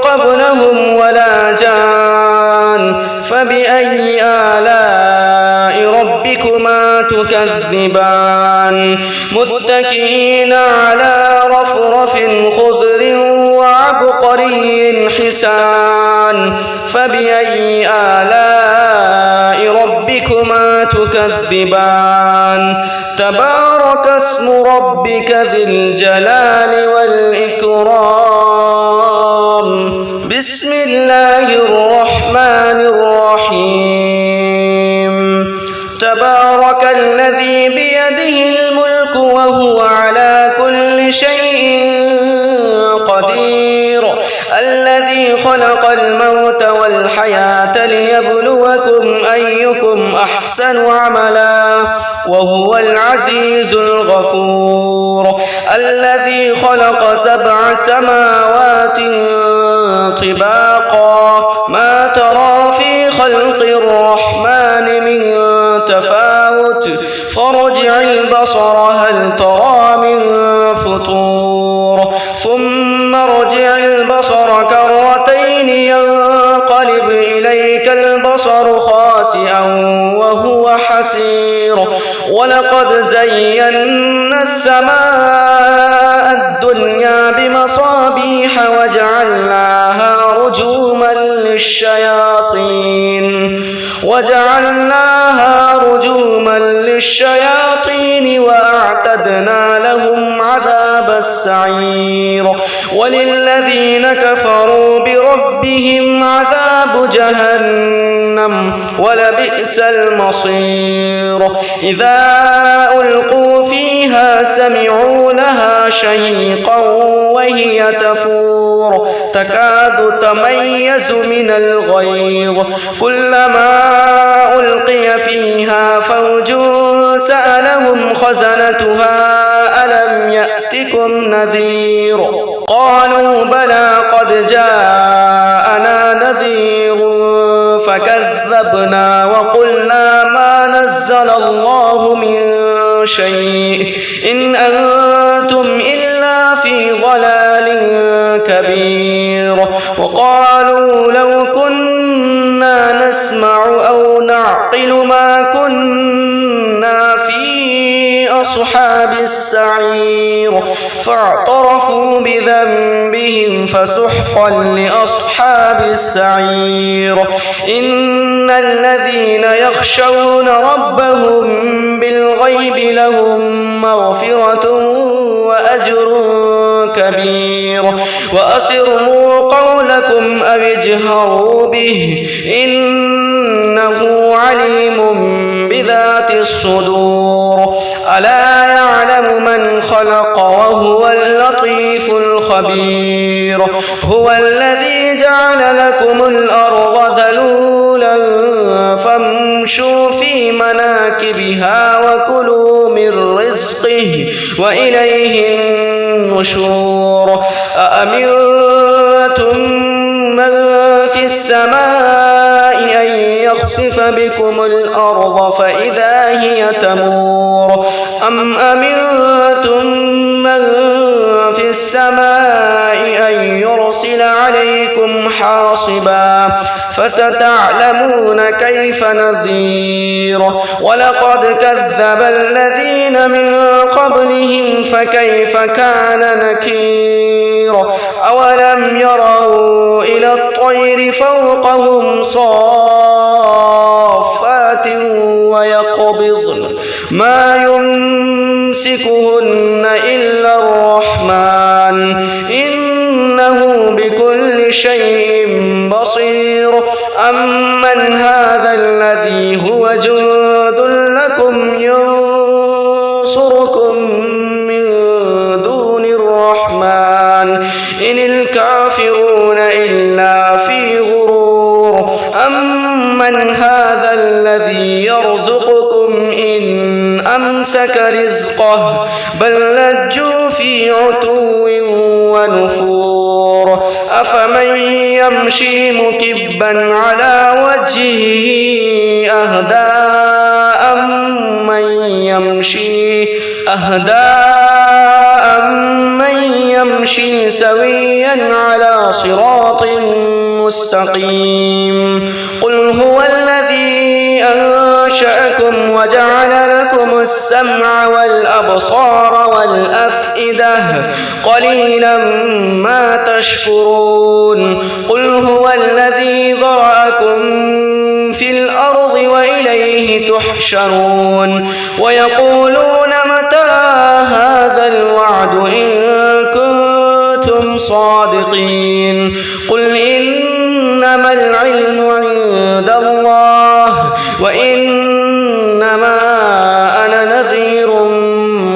قبلهم ولا جان فبأي آلاء ربكما تكذبان متكئين على رفرف خضر وعبقري حسان فبأي آلاء ربكما تكذبان تبارك اسم ربك ذي الجلال والإكرام بسم الله الرحمن الرحيم تبارك الذي بيده الملك وهو على كل شيء قدير الذي خلق الموت والحياة ليبلوكم أيكم أحسن عملا وهو العزيز الغفور الذي خلق 7 سماوات طباقا ما ترى في خلق الرحمن من تفاوت فارجع البصر هل ترى من فطور ثم ارجع البصر كرتين ينقلب إليك البصر خاسئا وهو حسير ولقد زينا السماء الدنيا بمصابيح وجعلناها رجوما للشياطين وأعتدنا لهم عذاب السعير وللذين كفروا بربهم عذاب جهنم ولبئس المصير إذا ألقوا فيها سمعوا لها شهيقا وهي تفور تكاد تميز من الغيظ كلما ألقي فيها فوج سألهم خزنتها ألم يأتكم نذير قالوا بلى قد جاءنا نذير فكذبنا وقلنا ما نزل الله من شيء إن أنتم إلا في ضلال كبير وقالوا لو كنا نسمع أو نعقل ما كنا في أصحاب السعير فاعترفوا بذنبهم فسحقا لأصحاب السعير إن الذين يخشون ربهم بالغيب لهم مغفرة وأجر كبير وأسروا قولكم أو اجهروا به إنه عليم بذات الصدور ألا يعلم من خلق وهو اللطيف الخبير هو الذي جعل لكم الأرض ذلولا فامشوا في مناكبها وكلوا من رزقه وإليه النشور أأمنتم من في السماء أن يخسف بكم الأرض فإذا هي تمور أم أمنتم من في السماء أن يرسل عليكم حاصبا فستعلمون كيف نذير ولقد كذب الذين من قبلهم فكيف كان نكير أولم يروا إلى الطير فوقهم صافات ويقبضن ما إنه بكل شيء بصير أمن هذا الذي هو جند لكم ينصركم من دون الرحمن إن الكافرون إلا في غرور أمن هذا الذي يرزقكم إن أمسك رزقه بل لجوا في عتو ونفور أفمن يمشي مكبا على وجهه أهدى أمن يمشي سويا على صراط مستقيم قل هو الذي أنشأكم وجعل لكم السمع والأبصار والأفئدة قليلا ما تشكرون قل هو الذي ذرأكم في الأرض وإليه تحشرون ويقولون متى هذا الوعد إن كنتم صادقين قل إنما العلم عند الله وإنما أنا نذير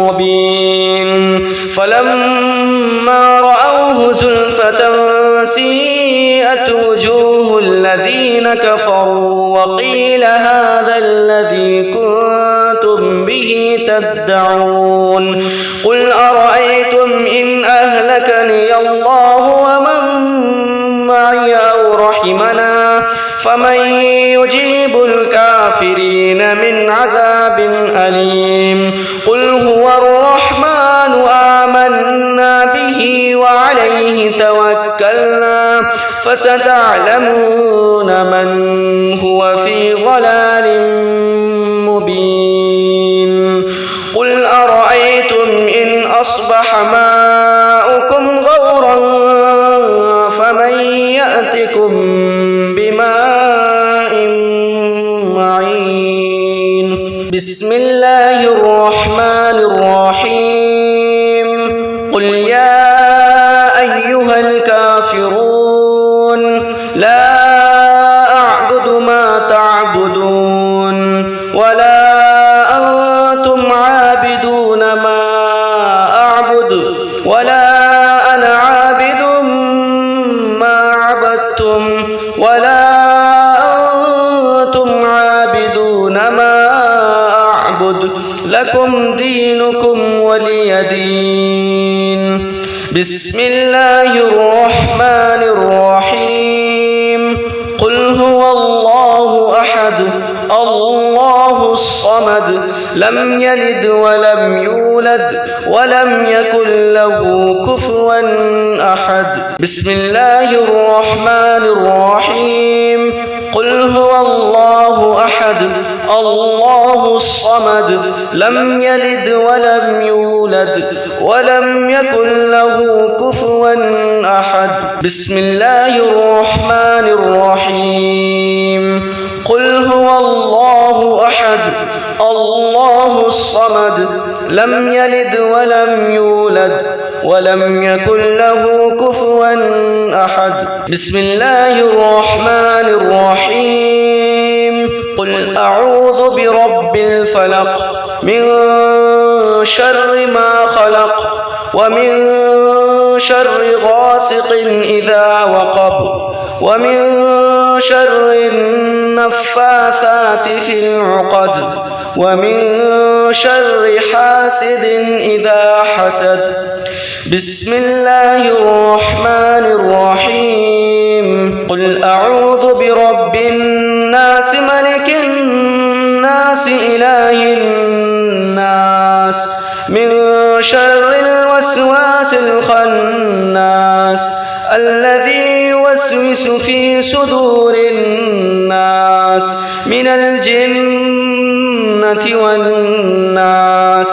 مبين فلما رأوه زلفة سيئت وجوه الذين كفروا وقيل هذا الذي كنتم به تدعون قل أرأيتم إن أهلكني الله ومن معي أو رحمنا فمن يجيب الكافرين من عذاب أليم قل هو الرحمن آمنا به وعليه توكلنا فستعلمون من هو في ضلال مبين قل أرأيتم إن أصبح ماؤكم غورا فمن يأتكم بماء معين بسم الله الرحمن الرحيم قل يا أيها الكافرون لا أعبد ما تعبدون ولا أنتم عابدون ما أعبد ولا أنا عابد ما عبدتم ولا أنتم عابدون ما أعبد لكم دينكم ولي دين بسم الله الرحمن الرحيم قل هو الله أحد الله الصمد لم يلد ولم يولد ولم يكن له كفوا أحد بسم الله الرحمن الرحيم قل هو الله أحد الله الصمد لم يلد ولم يولد ولم يكن له كفوا أحد بسم الله الرحمن الرحيم قل هو الله أحد الله الصمد لم يلد ولم يولد ولم يكن له كفوا أحد بسم الله الرحمن الرحيم قل أعوذ برب الفلق من شر ما خلق ومن شر غاسق إذا وقب ومن شر النفاثات في العقد ومن شر حاسد إذا حسد بسم الله الرحمن الرحيم قل أعوذ برب الناس ملك الناس إله الناس من شر الوسواس الخناس الذي يوسوس في صدور الناس من الجنة والناس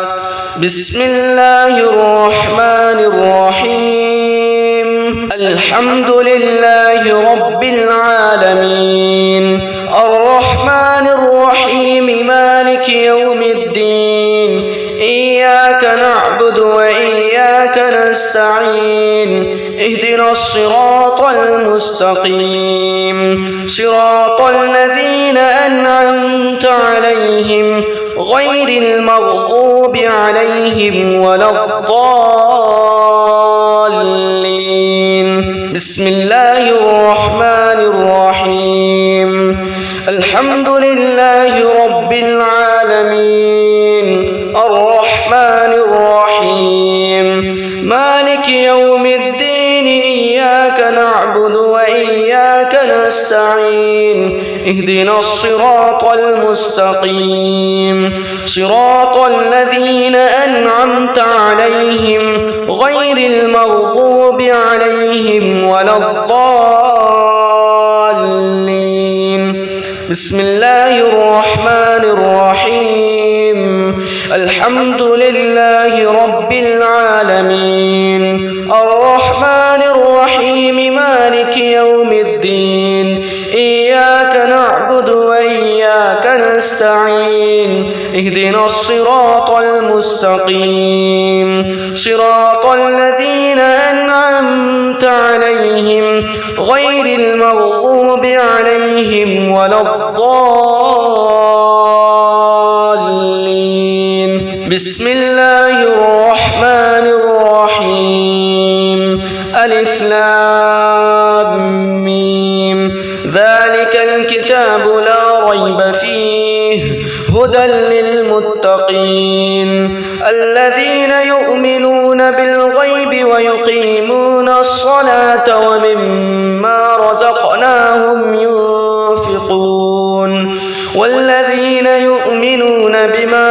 بسم الله الرحمن الرحيم الحمد لله رب العالمين الرحمن الرحيم مالك يوم الدين إياك نعبد وإياك نستعين نستعين اهدنا الصراط المستقيم صراط الذين أنعمت عليهم غير المغضوب عليهم ولا الضالين. بسم الله الرحمن الرحيم الحمد لله رب العالمين الرحمن الرحيم مالك يوم الدين إياك نعبد وإياك نستعين اهدنا الصراط المستقيم صراط الذين أنعمت عليهم غير المغضوب عليهم ولا الضالين. بسم الله الرحمن الرحيم الحمد لله رب العالمين الرحمن الرحيم مالك يوم الدين إياك نعبد وإياك نستعين اهدنا الصراط المستقيم صراط الذين أنعمت عليهم غير المغضوب عليهم ولا الضالين. بسم الله الرحمن الرحيم ألف لام ميم ذلك الكتاب لا ريب فيه هدى للمتقين الذين يؤمنون بالغيب ويقيمون الصلاة ومما رزقناهم ينفقون والذين يؤمنون بما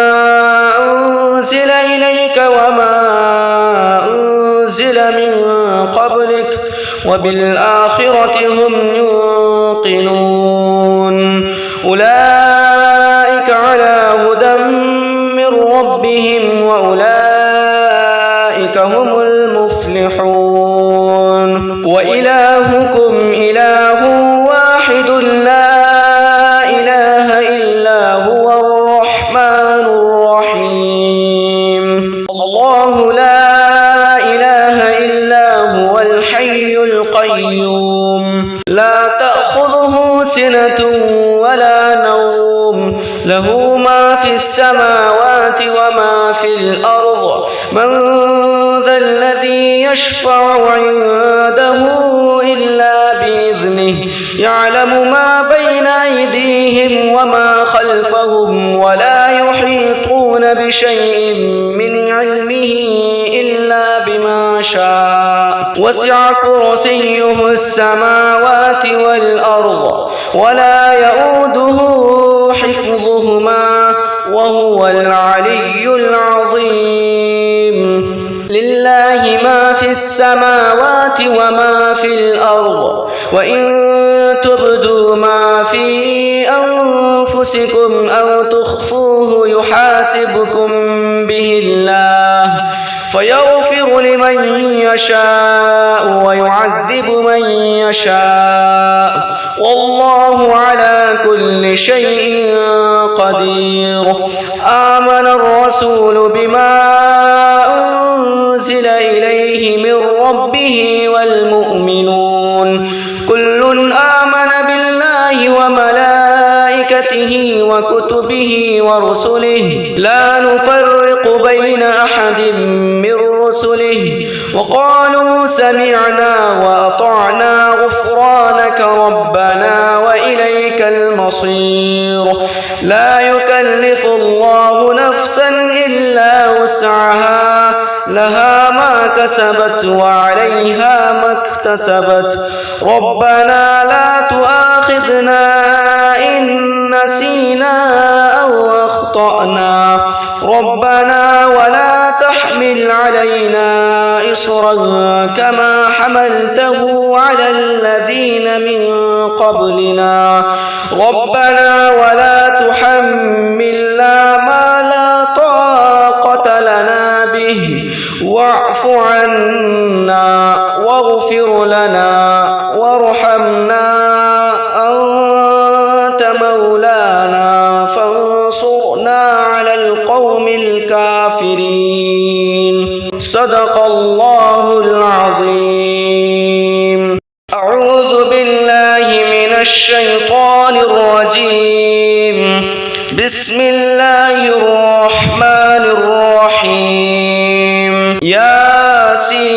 أنزل إليك وما أنزل من قبلك وبالآخرة هم يوقنون أولئك على هدى من ربهم وأولئك هم المفلحون وإلهكم إله واحد لا إله إلا هو الرحمن الرحيم الله لا إله إلا هو الحي القيوم لا تأخذه سنة ولا نوم له ما في السماوات وما في الأرض من ذا الذي يشفع عنده إلا بإذنه يعلم ما بين أيديهم وما خلفهم ولا يحيطون بشيء من علمه إلا بما شاء وسع كرسيه السماوات والأرض ولا يؤوده حفظهما وهو العلي العظيم لله ما في السماوات وما في الأرض وإن تبدوا ما في أنفسكم أو تخفوه يحاسبكم به الله فيغفر لمن يشاء ويعذب من يشاء والله على كل شيء قدير. آمن الرسول بما أنزل إليه من ربه والمؤمنون كل آمن بالله وملائكته وكتبه ورسله لا نفرق بين أحد من رسله وقالوا سمعنا وأطعنا غفرانك ربنا وإليك المصير. لا يكلف الله نفسا إلا وسعها لها ما كسبت وعليها ما اكتسبت ربنا لا تؤاخذنا إن نسينا أو أخطأنا ربنا ولا تحمل علينا إصرا كما حملته على الذين من قبلنا ربنا ولا تحملنا ما لا طاقة لنا به واعف عنا واغفر لنا وارحمنا أنت مولانا فانصرنا على القوم الكافرين. صدق الله الشيطان الرجيم. بسم الله الرحمن الرحيم. ياسين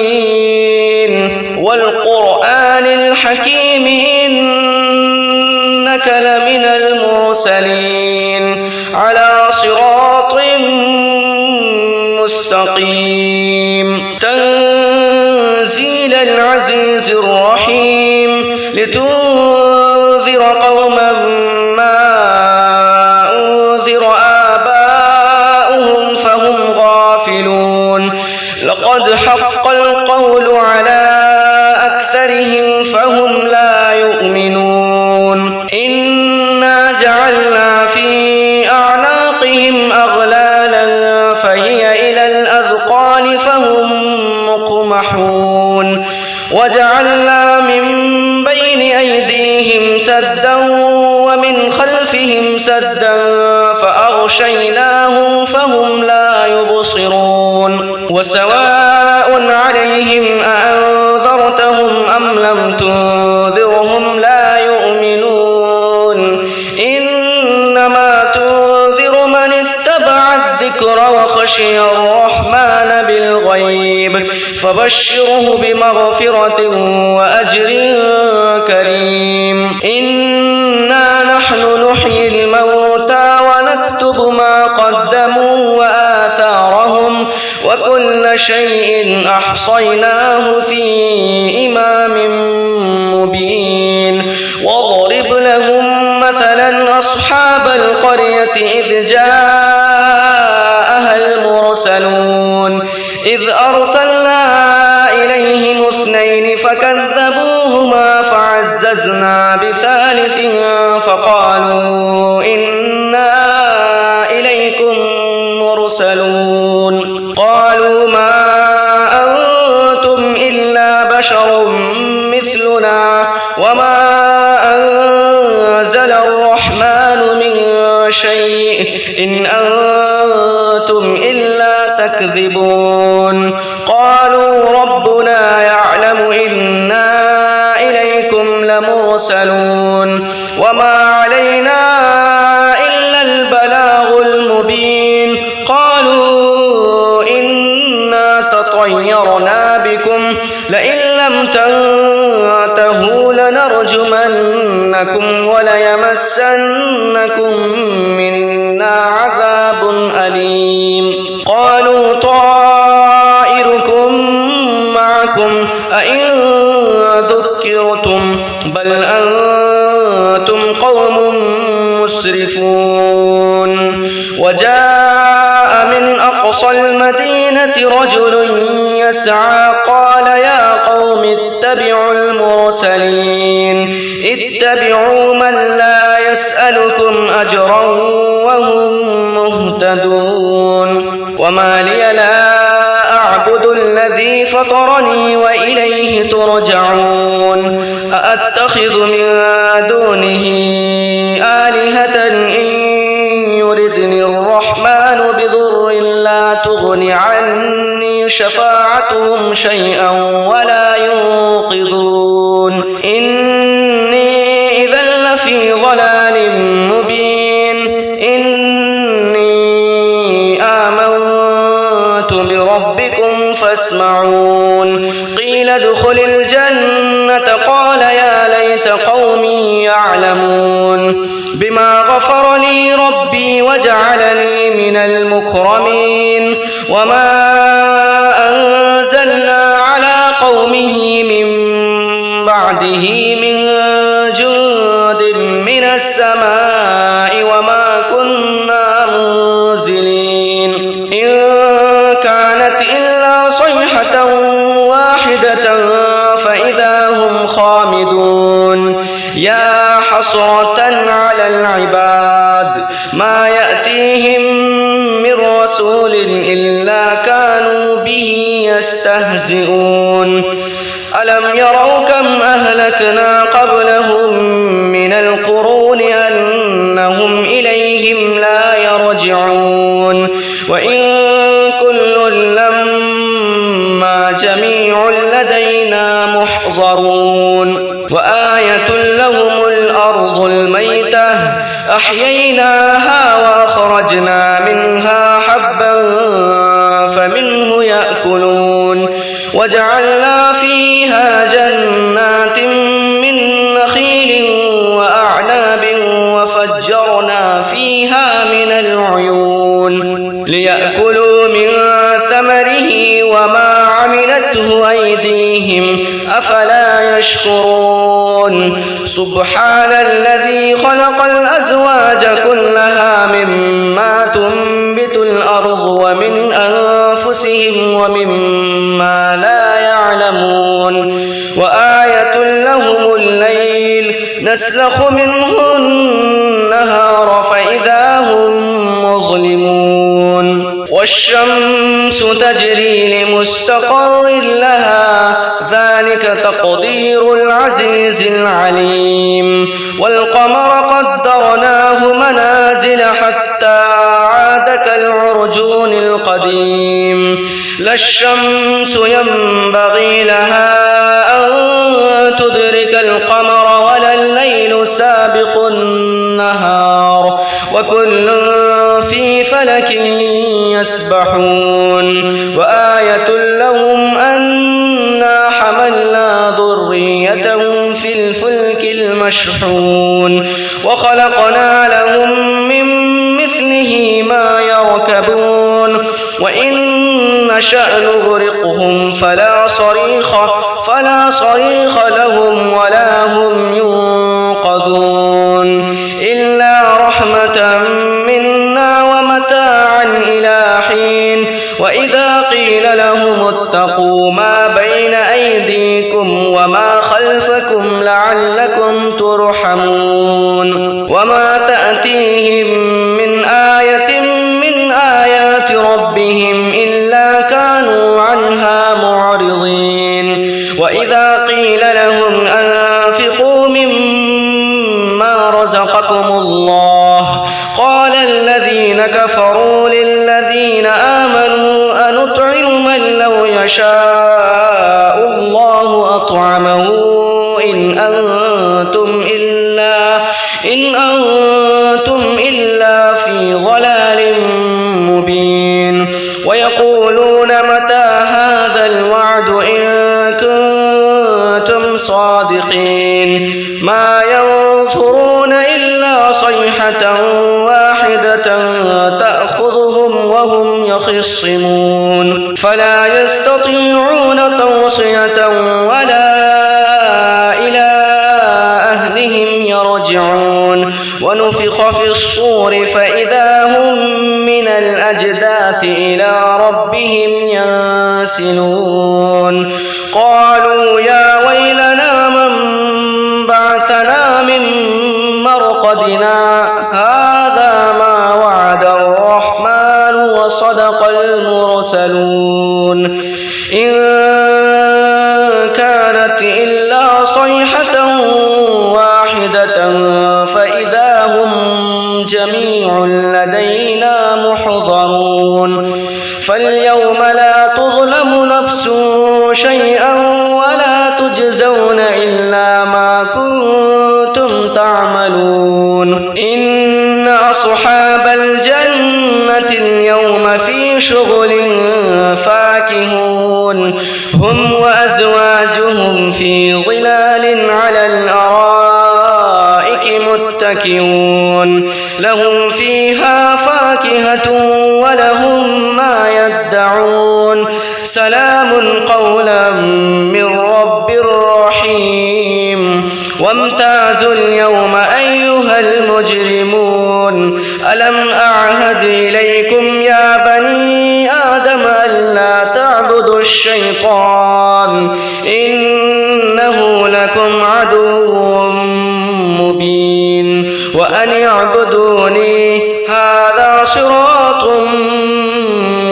والقرآن الحكيم إنك لمن المرسلين على صراط مستقيم. تنزيل العزيز الرحيم. لتنذر قوما ما أنذر آباؤهم فهم غافلون. لقد حق القول على أكثرهم فهم لا يؤمنون. إنا جعلنا في أعناقهم أغلالا فهي إلى الأذقان فهم مقمحون. وجعلنا من بين أيديهم سدا ومن خلفهم سدا فأغشيناهم فهم لا يبصرون. وسواء عليهم أأنذرتهم أم لم تنذرهم لا يؤمنون. إنما تنذر من اتبع الذكر وخشي الرحمن بالغيب فبشره بمغفرة وأجر كريم. إنا نحن نحيي الموتى ونكتب ما قدموا وآثارهم وكل شيء أحصيناه في إمام مبين. واضرب لهم مثلا أصحاب القرية إذ جاءها المرسلون. إذ أرسلنا إليهم 2 فكذبوهما فعززنا بثالث فقالوا إنا إليكم مرسلون. قالوا ما أنتم إلا بشر مثلنا وما أنزل الرحمن من شيء إن أنتم إلا تكذبون. قالوا ربنا يعلم إنا إليكم لمرسلون وما علينا إلا البلاغ المبين. قالوا إنا تطيرنا بكم لئن لم تنتهوا لنرجمنكم وليمسنكم منا عذاب أليم. قالوا طائركم معكم أئن ذكرتم بل أنتم قوم مسرفون. وجاء من أقصى المدينة رجل يسعى قال يا قوم اتبعوا المرسلين اتبعوا من لا يسألكم أجرا وهم مهتدون. وما لي لا أعبد الذي فطرني وإليه ترجعون. أأتخذ من دونه آلهة إن يردني الرحمن بضر لا تغن عني شفاعتهم شيئا ولا ينقذون. إني إذا لفي ضلال مبين. إني آمنت بربكم فاسمعون. قيل ادخل الجنة قال يا ليت قومي يعلمون. بما غفر لي ربي وجعلني من المكرمين. وما أنزلنا على قومه من بعده من جند من السماء وما كنا منزلين. إن كانت إلا صيحة واحدة فإذا هم خامدون. يا حسرة على العباد ما يأتيهم من رسول إلا كانوا به يستهزئون. ألم يروا كم أهلكنا قبلهم من القرون أنهم إليهم لا يرجعون. وإن كل لما جميع لدينا محضرون. وآية لهم الأرض الميتة أحييناها وأخرجنا منها حبا فمنه يأكلون وجعلنا فيها جنات من نخيل وأعناب وفجرنا فيها من العيون ليأكلوا من ثمره وما عملته أيديهم أفلا يشكرون سبحان الذي خلق الأزواج كلها مما تنبت الأرض ومن أنفسهم ومما لا يعلمون وآية لهم الليل نسلخ منه النهار فإذا هم مظلمون والشمس تجري لمستقر لها ذلك تقدير العزيز العليم والقمر قدرناه منازل حتى عاد كالعرجون القديم لا الشمس ينبغي لها أن تدرك القمر ولا الليل سابق النهار وكل في فلك يسبحون وآية لهم أنا حملنا ذريتهم في الفلك المشحون وخلقنا لهم من مثله ما يركبون وإن نشأ نغرقهم فلا صريخ لهم ولا هم ينقذون إلا رحمة منا ومتاعا إلى حين وإذا قيل لهم اتقوا ما بين أيديكم وما خلفكم لعلكم ترحمون وما تأتيهم من آية من آيات ربهم إلا كانوا عنها معرضين وإذا قيل لهم أنفقوا مما رزقكم الله قال الذين كفروا للذين آمنوا أنطعم من لو يشاء الله أطعمه إن أنتم إلا في ضلال مبين ويقولون متى هذا الوعد إن كنتم صادقين ما ينظرون إلا صيحة واحدة تأخذهم وهم يخصمون فلا يستطيعون توصية ولا إلى أهلهم يرجعون ونفخ في الصور فإذا هم من الأجداث إلى ربهم ينسلون قالوا يا ويلنا من بعثنا من مرقدنا هذا ما وعد الرحمن وصدق المرسلون إن كانت إلا صيحة واحدة فإذا هم جميع لدينا محضرون فاليوم لا تظلم نفس شيئا ولا تجزون إلا ما كنتم تعملون إن أصحاب الجنة اليوم في شغل فاكهون هم وأزواجهم في ظلال على الأرائك متكئون لهم فيها فاكهة ولهم ما يدعون سلام قولا من رب رحيم وامتازوا اليوم أيها المجرمون ألم أعهد إليكم يا بني آدم ألا تعبدوا الشيطان إنه لكم عدو مبين وأن اعبدوني هذا صراط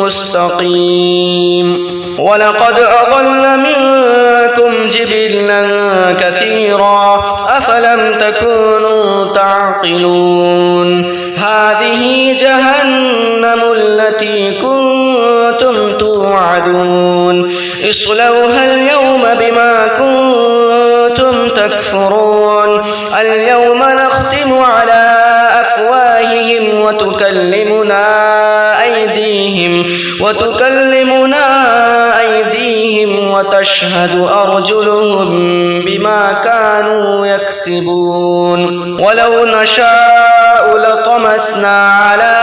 مستقيم ولقد أضل منكم جبلا كثيرا أفلم تكونوا تعقلون هذه جهنم التي كنتم توعدون اصلوها اليوم بما كنتم تكفرون اليوم نختم على أفواههم وتكلمنا أيديهم وتشهد أرجلهم بما كانوا يكسبون ولو نشاء لطمسنا على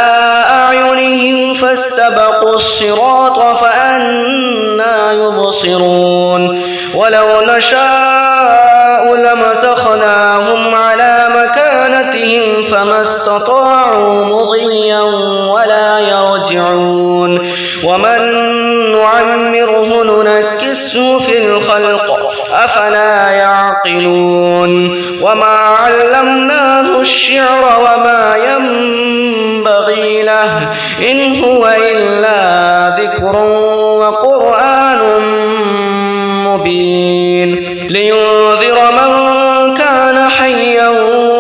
أعينهم فاستبقوا الصراط فأنى يبصرون ولو نشاء لمسخناهم على مكانتهم فما استطاعوا مضيا ولا يرجعون ومن نعمره ننكسه في الخلق أفلا يعقلون وما علمناه الشعر وما ينبغي له إن هو إلا ذكر وقرآن مبين لينذر من كان حيا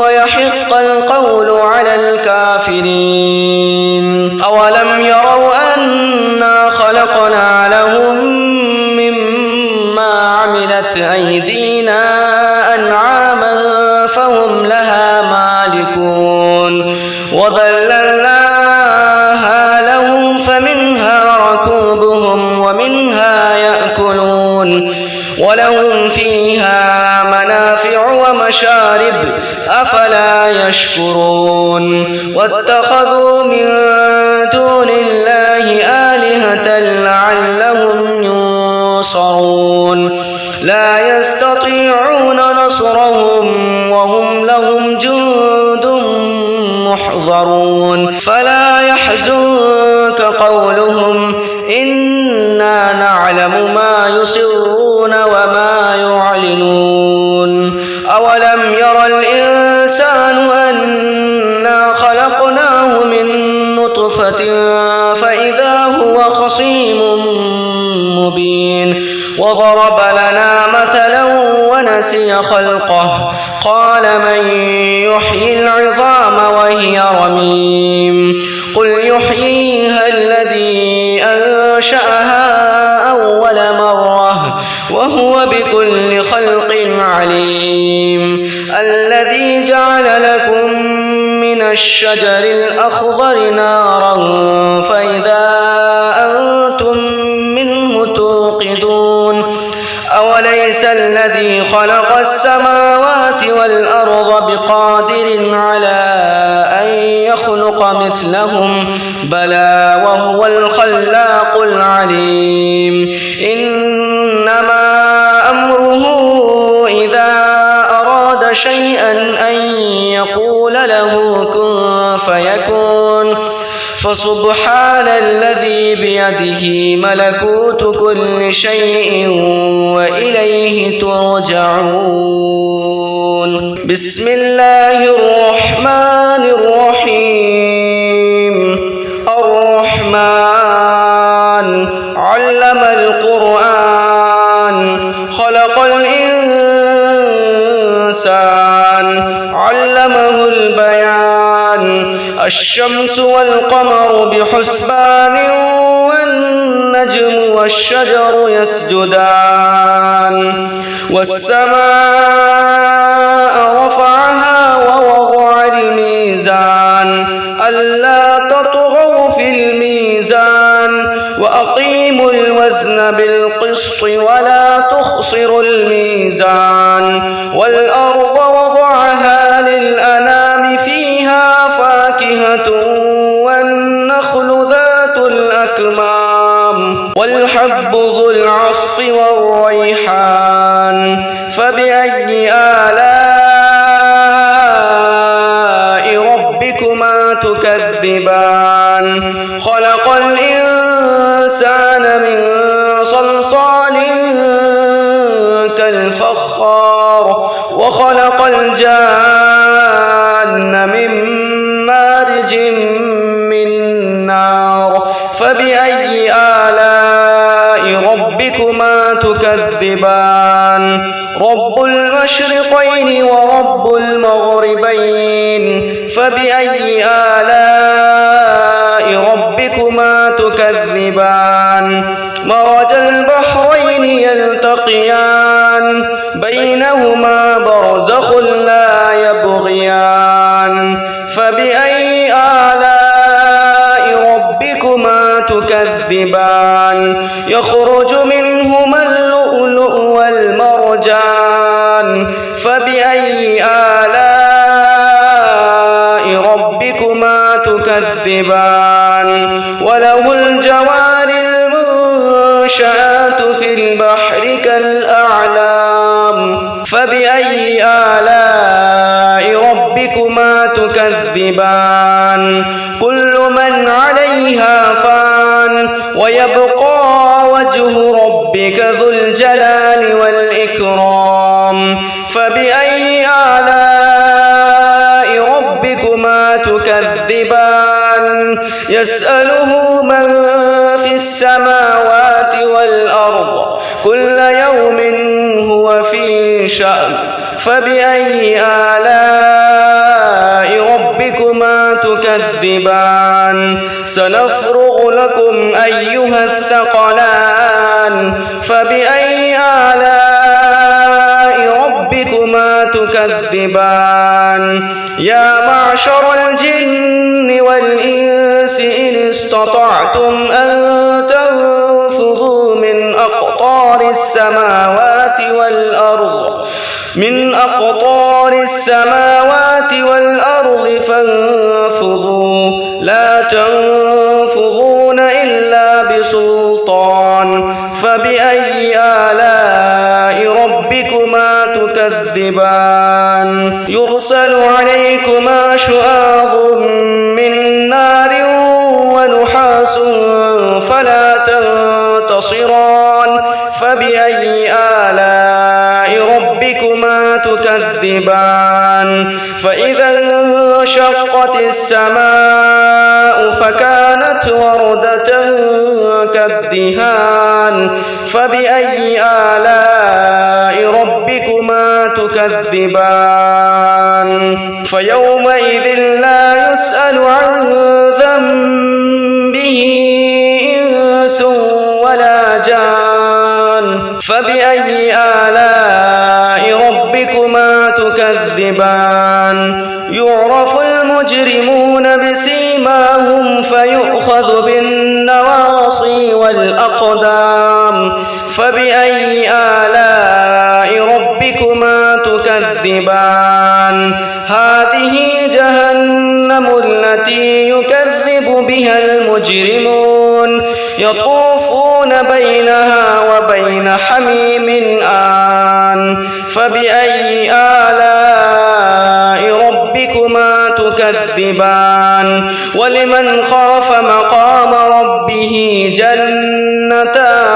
ويحق القول على الكافرين أولم يروا أنا خلقنا لهم مما عملت أيدينا أنعاما فهم لها مالكون وذللناها لهم فمنها ركوبهم ومنها يأكلون ولهم فيها منافع ومشارب أفلا يشكرون واتخذوا من دون الله آلهة لعلهم ينصرون لا يستطيعون نصرهم وهم لهم جند محضرون فلا يحزنك قولهم إنا نعلم ما يسرون وما يعلنون أولم ير الإنسان أنا خلقناه من نطفة فإذا هو خصيم مبين وضرب لنا مثلا ونسي خلقه قال من يحيي العظام وهي رميم قل يحييها الذي أنشأها أول مرة وهو بكل خلق عليم الذي جعل لكم من الشجر الأخضر نارا فإذا أنتم منه توقدون أوليس الذي خلق السماوات والأرض بقادر على أن يخلق مثلهم بلى وهو الخلاق العليم إنما أمره إذا أراد شيئا أن يقول له كن فيكون فسبحان الذي بيده ملكوت كل شيء وإليه ترجعون بسم الله الرحمن الرحيم الرحمن علم القرآن خلق الإنسان علمه البيان الشمس والقمر بحسبان والنجم والشجر يسجدان والسماء رفعها ووضع الميزان ألا تطغوا في الميزان وأقيموا الوزن بالقسط ولا تخسروا الميزان والأرض وضعها للأنام فيها فاكهة والنخل ذات الأكمام والحب ذو العصف والريحان فبأي آلاء ربكما تكذبان خلق الإنسان من صلصال كالفخار وخلق الجان من مارج من نار فبأي آلاء ربكما تكذبان رب المشرقين ورب المغربين فبأي آلاء ربكما تكذبان مرج البحرين يلتقيان بينهما برزخ لا فبأي آلاء ربكما تكذبان وله الجوار المنشآت في البحر كالأعلام فبأي آلاء ربكما تكذبان كل من عليها فان ويبقى وجه ربك ذو الجلال والإكرام فبأي آلاء ربكما تكذبان يسأله من في السماوات والأرض كل يوم هو في شأن فبأي آلاء ربكما تكذبان سنفرغ لكم أيها الثقلان فبأي آلاء ربكما تكذبان يا معشر الجن والإنس إن استطعتم أن تنفذوا من أقطار السماوات والأرض فانفذوا لا تنفذون إلا بسلطان فبأي آلاء ربكما تكذبان يرسل عليكما شواظ من نار ونحاس فلا تنتصران فبأي آلاء ربكما تكذبان فإذا انشقت السماء فكانت وردة كالدهان فبأي آلاء ربكما تكذبان فيومئذ لا يسأل عن ذنبه إنس ولا جان فبأي آلاء ربكما تكذبان يعرف المجرمون بسيماهم فيؤخذ بالنواصي والأقدام فبأي آلاء ربكما تكذبان هذه جهنم التي يكذب بها المجرمون يطوفون بينها وبين حميم آن فبأي آلاء ربكما تكذبان ولمن خاف مقام ربه جنتان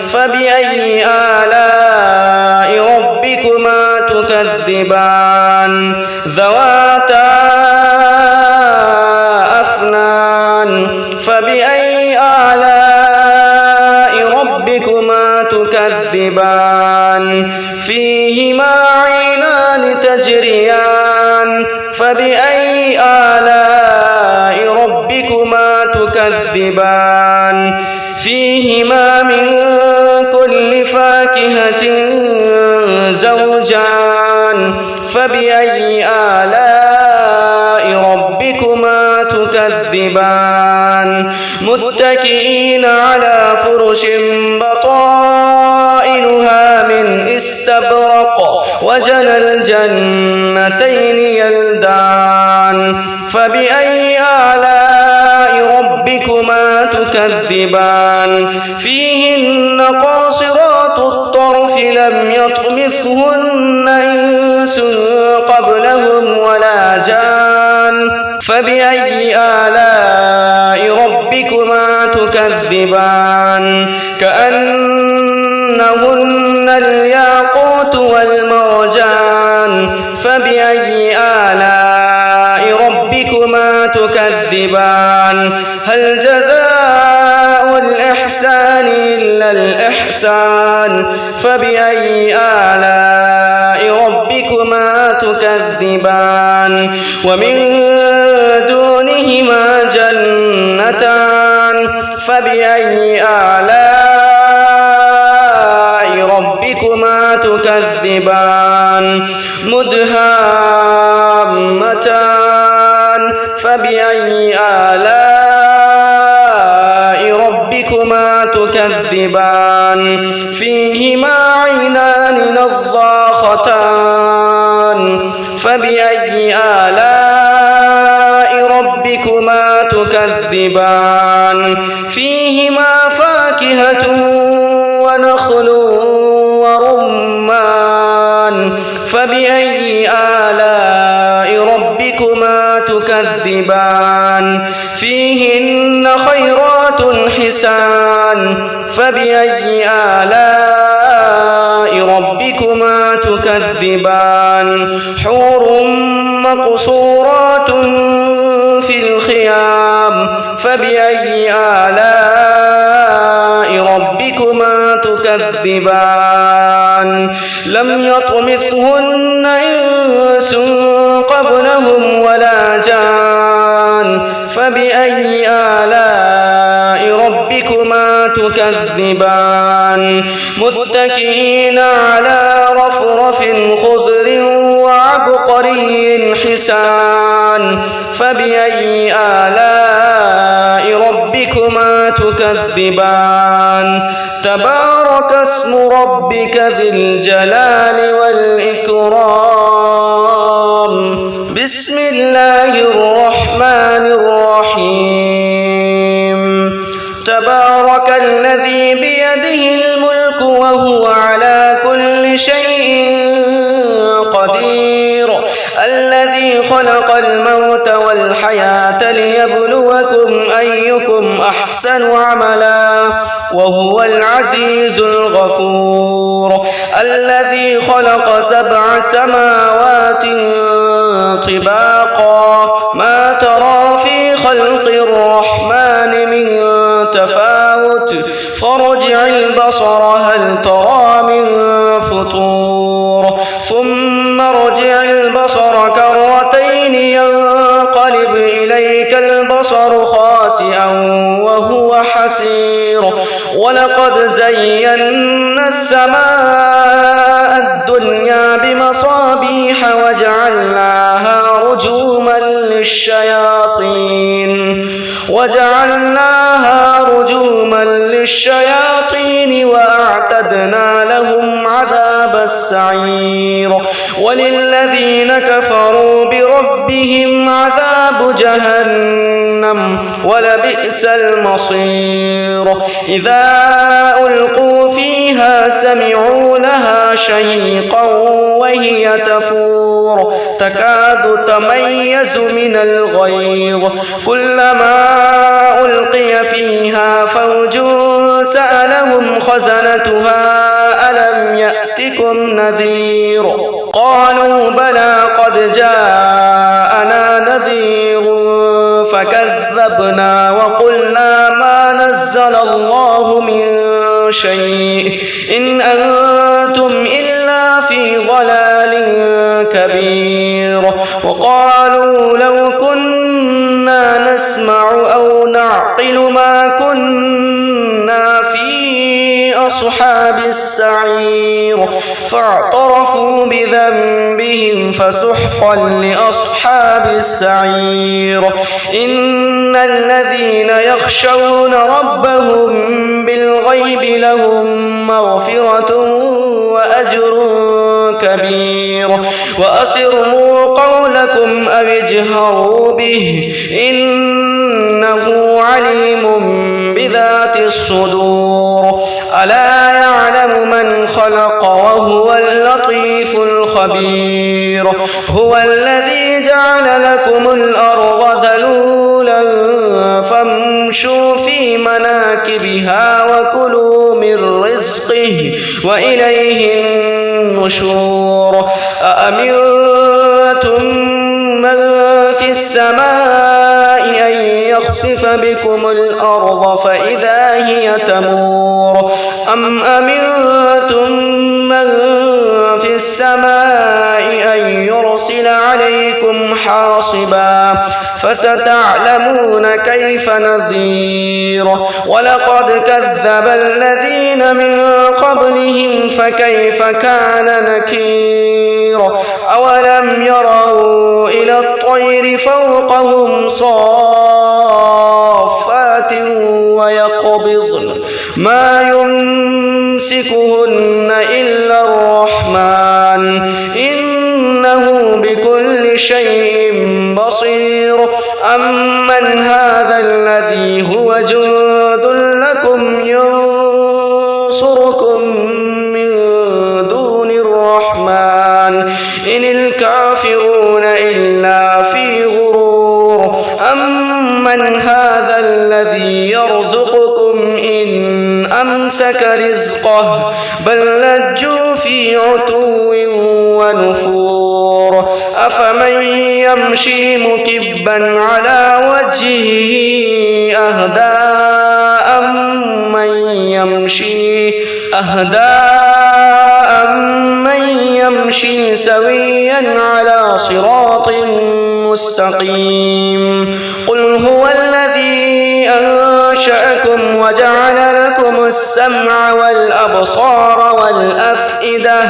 فبأي آلاء ربكما تكذبان ذواتا أفنان فبأي آلاء ربكما تكذبان فيهما عينان تجريان فبأي آلاء ربكما تكذبان فيهما من كل فاكهة زوجان فبأي آلاء ربكما تكذبان متكئين على فرش بطائنها من استبرق وجنى الجنتين يلدان فبأي آلاء ربكما تكذبان فيهن قاصرات الطرف لم يطمثهن إنس قبلهم ولا جان فبأي آلاء ربكما تكذبان كأنهن الياقوت والمرجان فبأي آلاء ربكما تكذبان هل جزاء الإحسان إلا الإحسان فبأي آلاء ربكما تكذبان ومن دونهما جنتان فبأي آلاء ربكما تكذبان مدهامتان فبأي آلاء ربكما تكذبان تكذبان فيهما عينان نضاختان فبأي آلاء ربكما تكذبان فيهما فاكهة ونخل ورمان فبأي آلاء ربكما تكذبان فيهن خيرات حسان فبأي آلاء ربكما تكذبان حور مقصورات في الخيام فبأي آلاء ربكما تكذبان لم يطمثهن إنس قبلهم ولا جان فبأي آلاء ربكما تكذبان متكئين على رفرف خضر وعبقري حسان فبأي آلاء ربكما تكذبان تبارك اسم ربك ذي الجلال والإكرام بسم الله الرحمن الرحيم تبارك الذي بيده الملك وهو على كل شيء قدير الذي خلق الموت والحياة ليبلوكم أيكم أحسن عملا وهو العزيز الغفور الذي خلق 7 سماوات طباقا ما ترى في خلق الرحمن من تفاوت فارجع البصر هل ترى من فطور ثم ارجع البصر كرتين ينقلب إليك البصر خاسئا وهو حسير ولقد زينا السماء الدنيا بمصابيح وجعلناها رجوما للشياطين وأعتدنا لهم عذاب السعير وللذين كفروا بربهم عذاب جهنم ولبئس المصير إذا ألقوا فيها سمعوا لها شهيقا وهي تفور تكاد تميز من الغيظ كلما ألقي فيها فوج سألهم خزنتها ألم يأتكم نذير قالوا بلى قد جاءنا نذير فكذبنا وقلنا ما نزل الله من شيء إن أنتم إلا في ضلال كبير وقالوا لو كنا نسمع أو نعقل ما كنا في أصحاب السعير فاعترفوا بذنبهم فسحقا لأصحاب السعير إن الذين يخشون ربهم بالغيب لهم مغفرة وأجر كبير وأسروا قولكم أو اجهروا به إنه عليم بذات الصدور ألا يعلم من خلق وهو اللطيف الخبير هو الذي جعل لكم الأرض ذلولا فامشوا في مناكبها وكلوا من رزقه وإليه النشور أأمنتم من في السماء أن يخسف بكم الأرض فإذا هي تمور أم أمنتم من في السماء أن يرسل عليكم حاصبا فستعلمون كيف نذير ولقد كذب الذين من قبلهم فكيف كان نكير أولم يروا إلى الطير فوقهم صافات ويقبضن ما يمسكهن إلا الرحمن إنه بكل شيء بصير أمن هذا الذي هو جند لكم ينصركم من دون الرحمن إن الكافرون إلا في غرور أمن هذا الذي يرزقكم إن أمسك رزقه بل لجوا في عتو ونفور أفمن يمشي مكبا على وجهه أهدى أمن يمشي سويا على صراط مستقيم قل هو الذي أنشأكم وجعل لكم السمع والأبصار والأفئدة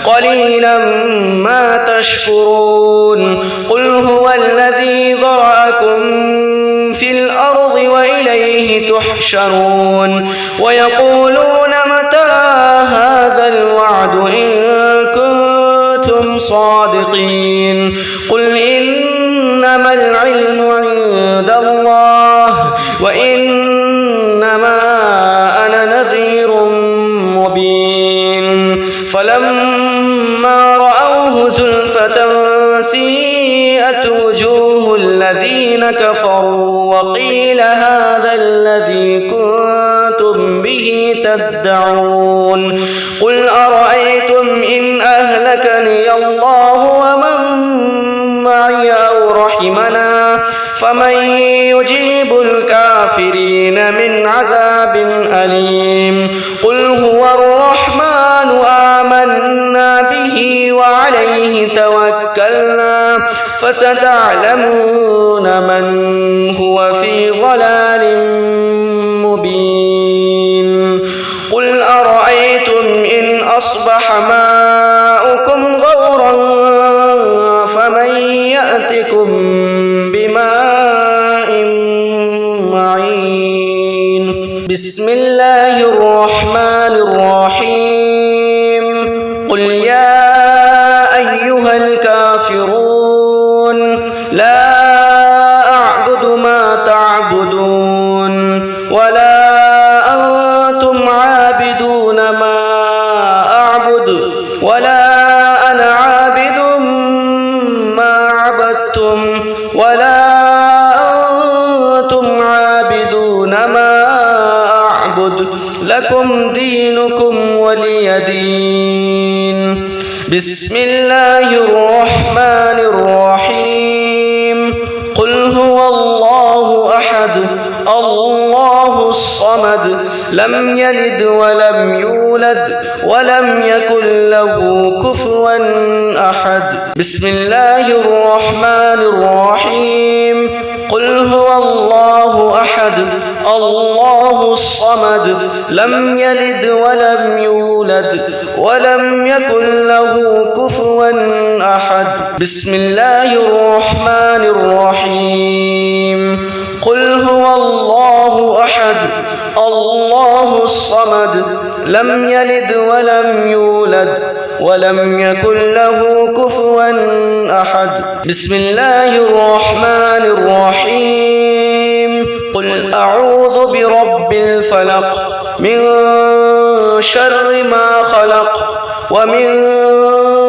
قليلا ما تشكرون قل هو الذي ذرأكم في الأرض وإليه تحشرون ويقولون متى هذا الوعد إن كنتم صادقين قل إنما العلم عند الله وإنما أنا نذير مبين فلما رأوه زلفة سيئت وجوه الذين كفروا وقيل هذا الذي كنتم به تدعون قل أرأيتم إن أهلكني الله ومن معي أو رحمنا فمن يجيب الكافرين من عذاب أليم قل هو الرحمن آمنا به وعليه توكلنا فستعلمون من هو في ضلال مبين قل أرأيتم إن أصبح ماؤكم غورا فمن يأتكم بماء معين بسم الله الرحمن الرحيم قل يا أيها الكافرون لا أعبد ما تعبدون ولا أنتم عابدون ما أعبد ولا أنا عابد ما عبدتم ولا أنتم عابدون ما أعبد لكم دينكم ولي دين بسم الله الرحمن الرحيم قل هو الله أحد الله الصمد لم يلد ولم يولد ولم يكن له كفوا أحد بسم الله الرحمن الرحيم قل هو الله أحد الله الصمد لم يلد ولم يولد ولم يكن له كفوا أحد بسم الله الرحمن الرحيم قل هو الله أحد الله الصمد لم يلد ولم يولد ولم يكن له كفوا أحد بسم الله الرحمن الرحيم قل أعوذ برب الفلق من شر ما خلق ومن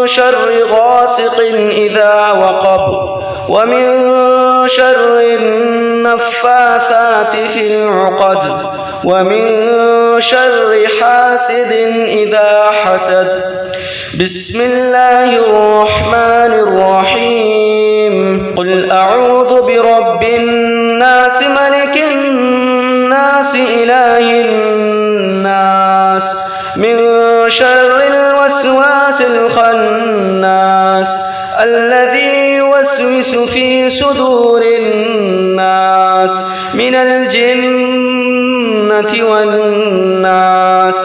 شر غاسق إذا وقب ومن شر النفاثات في العقد ومن شر حاسد إذا حسد بسم الله الرحمن الرحيم قل أعوذ برب الناس ملك الناس إله الناس من شر الوسواس الخناس الذي يوسوس في صدور الناس من الجنة والناس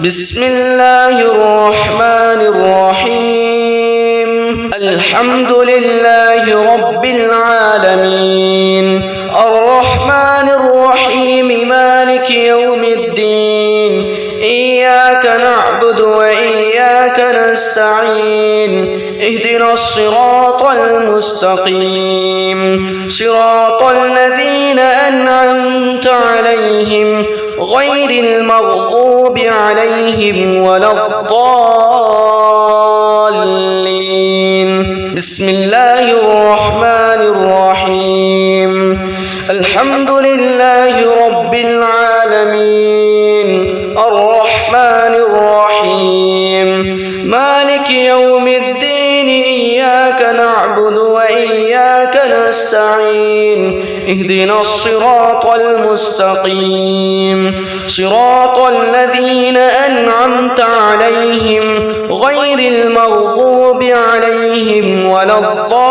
بسم الله الرحمن الرحيم الحمد لله رب العالمين الرحمن الرحيم مالك يوم الدين إياك نستعين اهدنا الصراط المستقيم صراط الذين أنعمت عليهم غير المغضوب عليهم ولا الضالين. بسم الله الرحمن الرحيم الحمد لله رب العالمين الرحمن الرحيم مالك يوم الدين إياك نعبد وإياك نستعين اهدنا الصراط المستقيم صراط الذين أنعمت عليهم غير المغضوب عليهم ولا الضالين.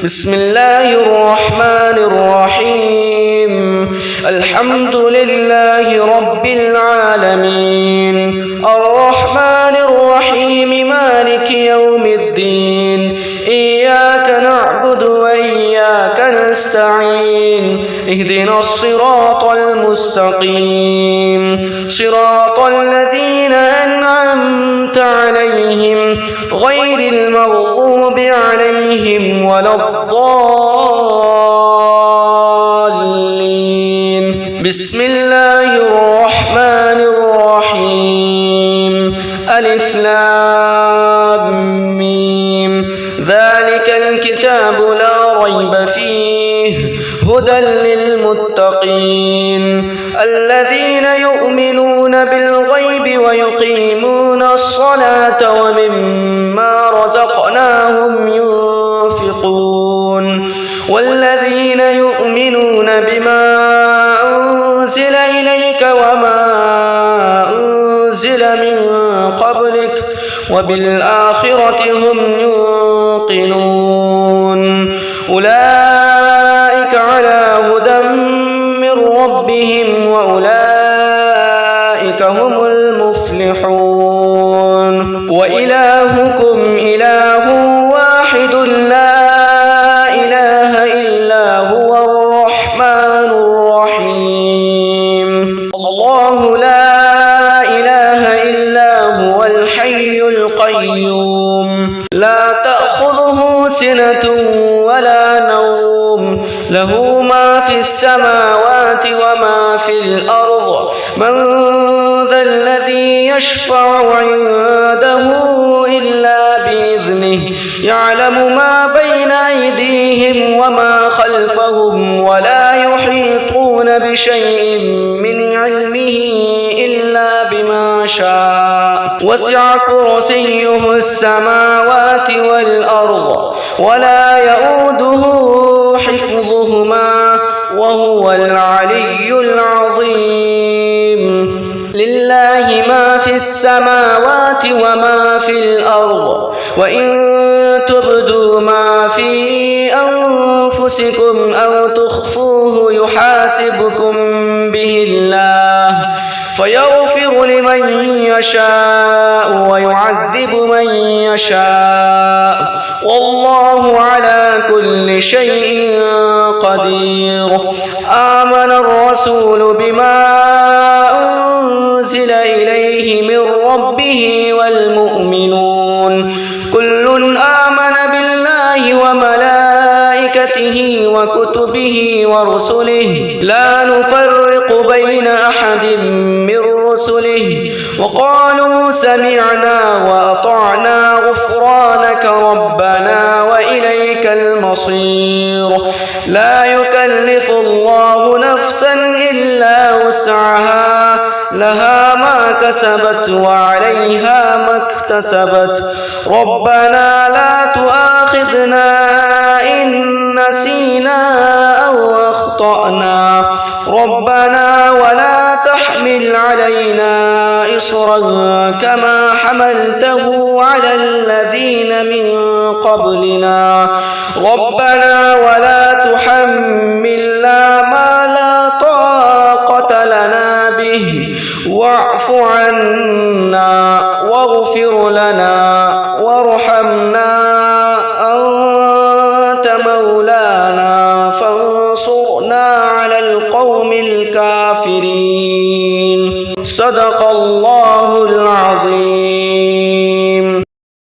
بسم الله الرحمن الرحيم الحمد لله رب العالمين الرحمن الرحيم مالك يوم الدين إياك نعبد وإياك نستعين اهدنا الصراط المستقيم صراط الذين أنعمت عليهم غير المغضوب عليهم ولا الضالين. بسم الله الرحمن الرحيم ألف لام ميم ذلك الكتاب لا ريب فيه هدى للمتقين الذين يؤمنون بالغيب ويقيمون الصلاة ومما رزقناهم ينفقون والذين يؤمنون بما أنزل إليك وما أنزل من قبلك وبالآخرة هم يوقنون أولئك على هدى من ربهم وأولئك هم المفلحون. وإلهكم إله واحد لا إله إلا هو الرحمن الرحيم الله لا إله إلا هو الحي القيوم لا تأخذه سنة ولا نوم له ما في السماوات وما في الأرض من ذا الذي يشفع عنده إلا بإذنه يعلم ما بين أيديهم وما خلفهم ولا يحيطون بشيء من علمه إلا بما شاء وسع كرسيه السماوات والأرض ولا يؤوده حفظهما وهو العلي العظيم. لله ما في السماوات وما في الأرض وإن تبدوا ما في أنفسكم أو تخفوه يحاسبكم به الله فيغفر لمن يشاء ويعذب من يشاء والله على كل شيء قدير. آمن الرسول بما أنزل إليه من ربه والمؤمنون كل آمن بالله وملائكته وكتبه ورسله لا نفرق بين أحد من رسله وقالوا سمعنا وأطعنا غفرانك ربنا وإليك المصير. لا يكلف الله نفسا إلا وسعها لها ما كسبت وعليها ما اكتسبت ربنا لا تؤاخذنا إن نسينا أو أخطأنا ربنا ولا تحمل علينا إصرا كما حملته على الذين من قبلنا ربنا ولا تحملنا ما لا طاقة لنا به واعف عنا واغفر لنا وارحمنا أنت مولانا فانصرنا على القوم الكافرين. صدق الله